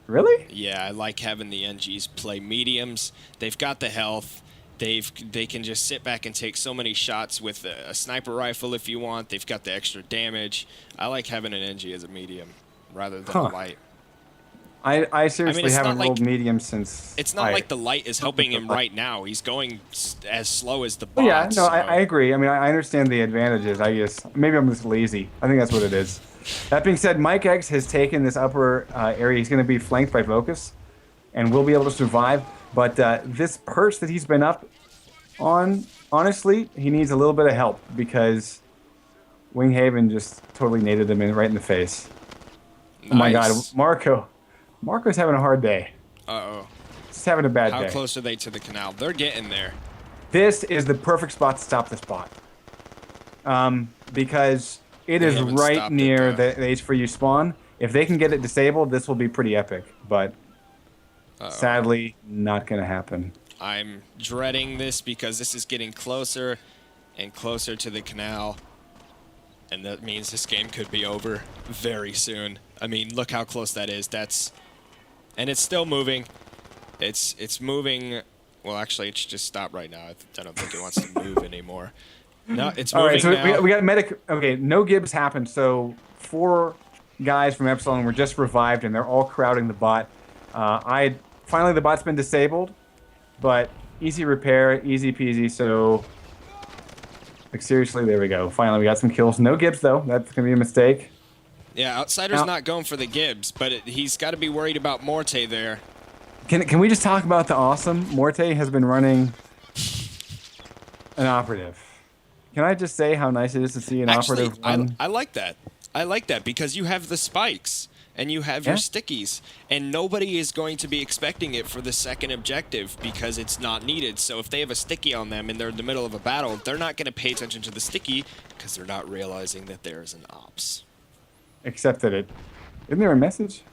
Really? Yeah, I like having the NGs play mediums. They've got the health. They can just sit back and take so many shots with a sniper rifle if you want. They've got the extra damage. I like having an NG as a medium rather than a light. I seriously haven't rolled medium since. It's not like the light is helping him right now. He's going as slow as the bot. Yeah, no, I agree. I mean, I understand the advantages. I guess maybe I'm just lazy. I think that's what it is. That being said, Mike X has taken this upper area. He's going to be flanked by Vocus. and will be able to survive. But this perch that he's been up on, honestly, he needs a little bit of help because Winghaven just totally naded him right in the face. Nice. Oh my God, Marco's having a hard day. Uh-oh. He's having a bad day. How close are they to the canal? They're getting there. This is the perfect spot to stop this bot. Because it is right near the H4U spawn. If they can get it disabled, this will be pretty epic. But sadly, not going to happen. I'm dreading this because this is getting closer and closer to the canal. And that means this game could be over very soon. I mean, look how close that is. And it's still moving. It's moving. Well, actually, it's just stopped right now. I don't think it wants to move anymore. No, it's moving. All right, so now. We got medic. Okay, no Gibbs happened. So 4 guys from Epsilon were just revived, and they're all crowding the bot. Finally, the bot's been disabled, but easy repair, easy peasy. So, like, seriously, there we go. Finally, we got some kills. No Gibbs, though. That's going to be a mistake. Yeah, Outsider's not going for the Gibbs, but he's got to be worried about Morte there. Can we just talk about the awesome? Morte has been running an operative. Can I just say how nice it is to see an operative run? I like that. I like that because you have the spikes and you have your stickies, and nobody is going to be expecting it for the second objective because it's not needed. So if they have a sticky on them and they're in the middle of a battle, they're not going to pay attention to the sticky because they're not realizing that there is an ops. Except that isn't there a message?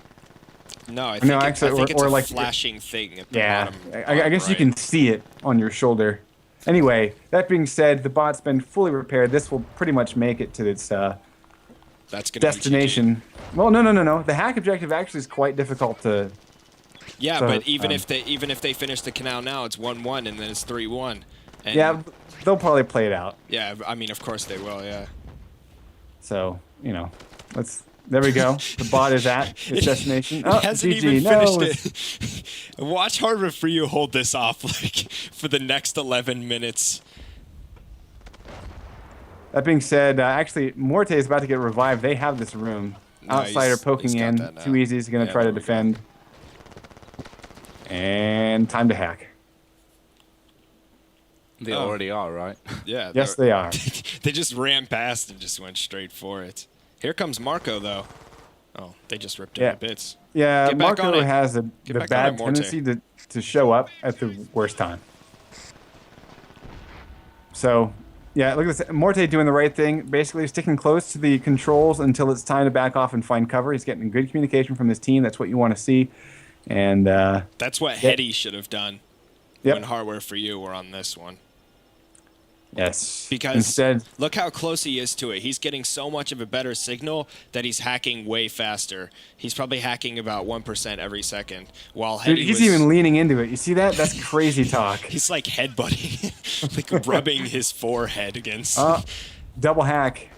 No, I think it's a like flashing thing at the bottom. I guess you can see it on your shoulder. Anyway, that being said, the bot's been fully repaired. This will pretty much make it to its destination. Well, no. The hack objective actually is quite difficult to. Yeah, but even if they finish the canal now, it's 1-1 and then it's 3-1. Yeah, they'll probably play it out. Yeah, I mean, of course they will. Yeah. So there we go. The bot is at its destination. It hasn't even finished it. Watch Hardware for You hold this off like for the next 11 minutes. That being said, actually, Morte is about to get revived. They have this room. Outsider poking in. Too easy. He's going to try to defend. And time to hack. They already are, right? Yeah. Yes, they are. They just ran past and just went straight for it. Here comes Marco, though. Oh, they just ripped him to bits. Yeah, Marco has the bad tendency to show up at the worst time. So, yeah, look at this. Morte doing the right thing. Basically sticking close to the controls until it's time to back off and find cover. He's getting good communication from his team. That's what you want to see. And that's what Hetty should have done when Hardware for You were on this one. Yes. Because instead, look how close he is to it. He's getting so much of a better signal that he's hacking way faster. He's probably hacking about 1% every second. While he's even leaning into it. You see that? That's crazy talk. He's like headbutting, like rubbing his forehead against. Double hack.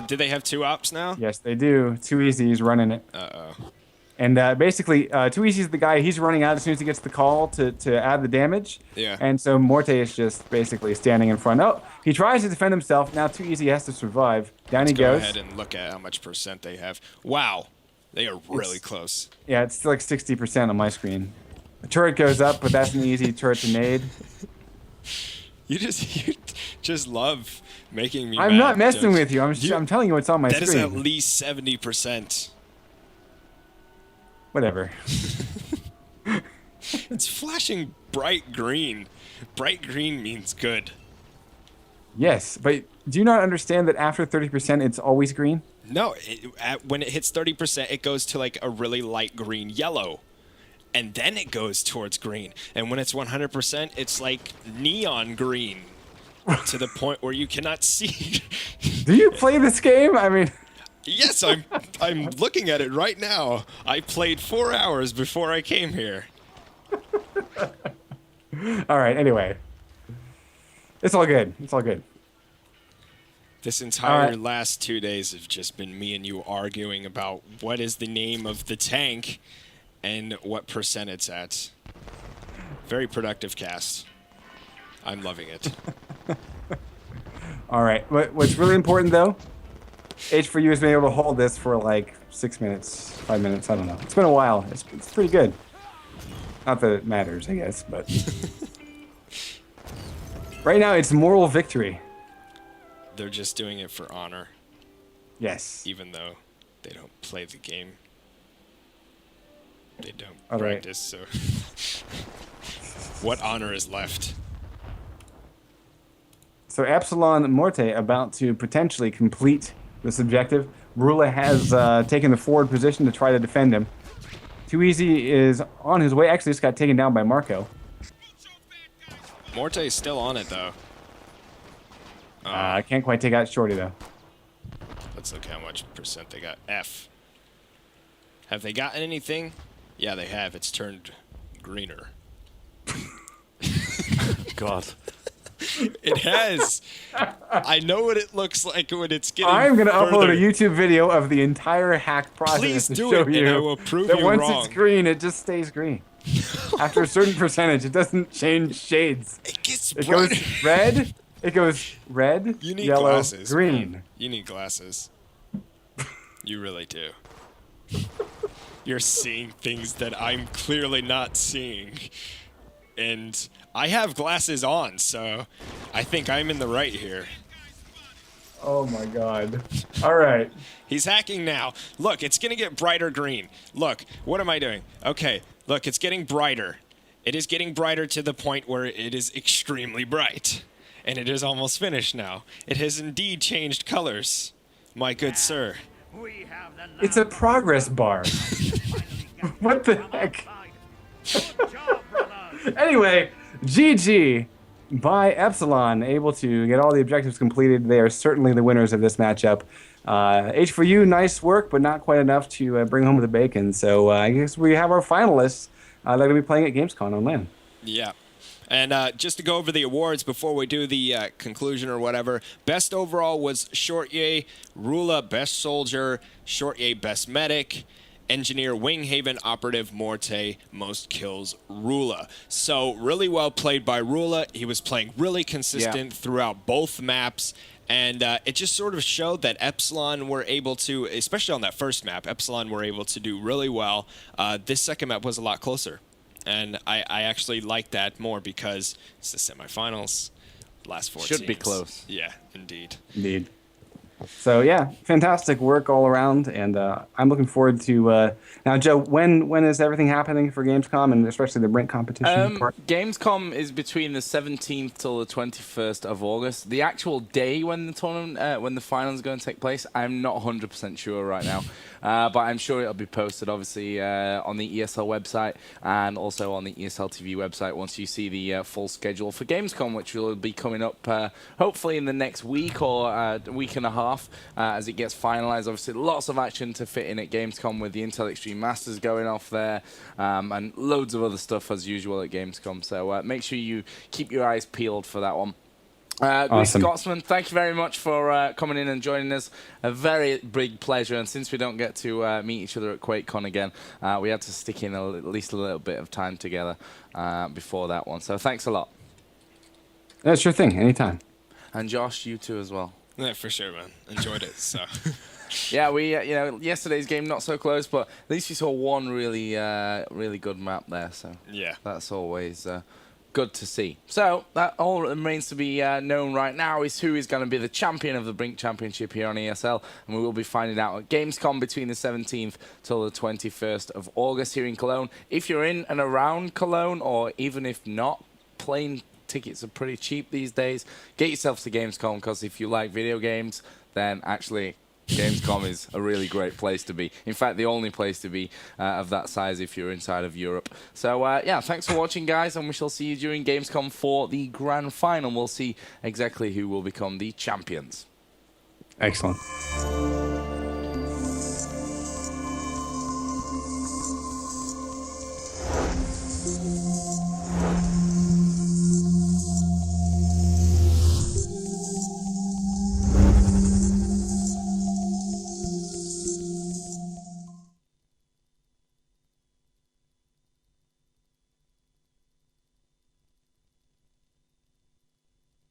Do they have 2 ops now? Yes, they do. Too easy. He's running it. Uh-oh. And basically, Too Easy is the guy. He's running out as soon as he gets the call to add the damage. Yeah. And so Morte is just basically standing in front. Oh, he tries to defend himself. Now Too Easy has to survive. Down he goes. Let's go ahead and look at how much % they have. Wow. They are really close. Yeah, it's like 60% on my screen. The turret goes up, but that's an easy turret to nade. You just love making me I'm not messing with you. I'm telling you what's on my screen. That is at least 70%. Whatever. It's flashing bright green. Bright green means good. Yes, but do you not understand that after 30% it's always green? No, when it hits 30%, it goes to like a really light green yellow. And then it goes towards green. And when it's 100%, it's like neon green to the point where you cannot see. Do you play this game? I mean... Yes, I'm looking at it right now. I played 4 hours before I came here. All right, anyway. It's all good. It's all good. This entire last 2 days have just been me and you arguing about what is the name of the tank and what % it's at. Very productive cast. I'm loving it. All right. What's really important, though, H4U has been able to hold this for like 6 minutes, 5 minutes. I don't know. It's been a while. It's pretty good. Not that it matters, I guess, but right now it's moral victory. They're just doing it for honor, Yes. even though they don't play the game. They don't All right. practice, so what honor is left? So Epsilon Morte about to potentially complete this objective. Rula has taken the forward position to try to defend him. Too Easy is on his way. Actually, just got taken down by Marco. Morte's still on it, though. I can't quite take out Shorty, though. Let's look how much percent they got. F. Have they gotten anything? Yeah, they have. It's turned greener. God. It has. I know what it looks like when it's getting I'm going to upload further. a YouTube video of the entire hack process Please to do show it, you and I will prove that you once wrong. it's green, it just stays green. After a certain percentage, it doesn't change shades. It gets It brighter. goes red. It goes red, You need yellow, glasses. green. You need glasses. You really do. You're seeing things that I'm clearly not seeing. And I have glasses on, so I think I'm in the right here. Oh my god. All right. He's hacking now. Look, it's going to get brighter green. Look, what am I doing? Okay, look, it's getting brighter. It is getting brighter to the point where it is extremely bright. And it is almost finished now. It has indeed changed colors, my good sir. It's a progress bar. What the heck? Anyway, GG by Epsilon, able to get all the objectives completed. They are certainly the winners of this matchup. H4U, nice work, but not quite enough to bring home the bacon. So I guess we have our finalists that are going to be playing at Gamescom on LAN. Yeah. And just to go over the awards before we do the conclusion or whatever, best overall was Shortye, Rula, best soldier, Shortye, best medic, engineer, Winghaven, operative, Morte, most kills, Rula. So really well played by Rula. He was playing really consistent throughout both maps. And it just sort of showed that Epsilon were able to, especially on that first map, Epsilon were able to do really well. This second map was a lot closer. And I actually like that more because it's the semifinals, last four Should teams. be close. Yeah, indeed. Indeed. So yeah, fantastic work all around, and I'm looking forward to. Now, Joe, when is everything happening for Gamescom, and especially the BRINK competition part? Gamescom is between the 17th till the 21st of August. The actual day when the tournament, when the final is going to take place, I'm not 100% sure right now. But I'm sure it'll be posted, obviously, on the ESL website and also on the esl-tv website once you see the full schedule for Gamescom, which will be coming up hopefully in the next week or a week and a half as it gets finalized. Obviously, lots of action to fit in at Gamescom with the Intel Extreme Masters going off there and loads of other stuff as usual at Gamescom. So make sure you keep your eyes peeled for that one. Awesome. Scotsman, thank you very much for coming in and joining us. A very big pleasure. And since we don't get to meet each other at QuakeCon again, we had to stick in at least a little bit of time together before that one. So thanks a lot. Yeah, sure thing. Anytime. And Josh, you too as well. Yeah, for sure, man. Enjoyed it. So. Yeah, we yesterday's game not so close, but at least we saw one really really good map there. So Yeah. that's always good to see. So that all that remains to be known right now is who is going to be the champion of the BRINK Championship here on ESL, and we will be finding out at Gamescom between the 17th till the 21st of August here in Cologne. If you're in and around Cologne, or even if not, plane tickets are pretty cheap these days. Get yourself to Gamescom, because if you like video games, then actually Gamescom is a really great place to be. In fact, the only place to be of that size if you're inside of Europe. So, yeah, thanks for watching, guys, and we shall see you during Gamescom for the grand final. We'll see exactly who will become the champions. Excellent.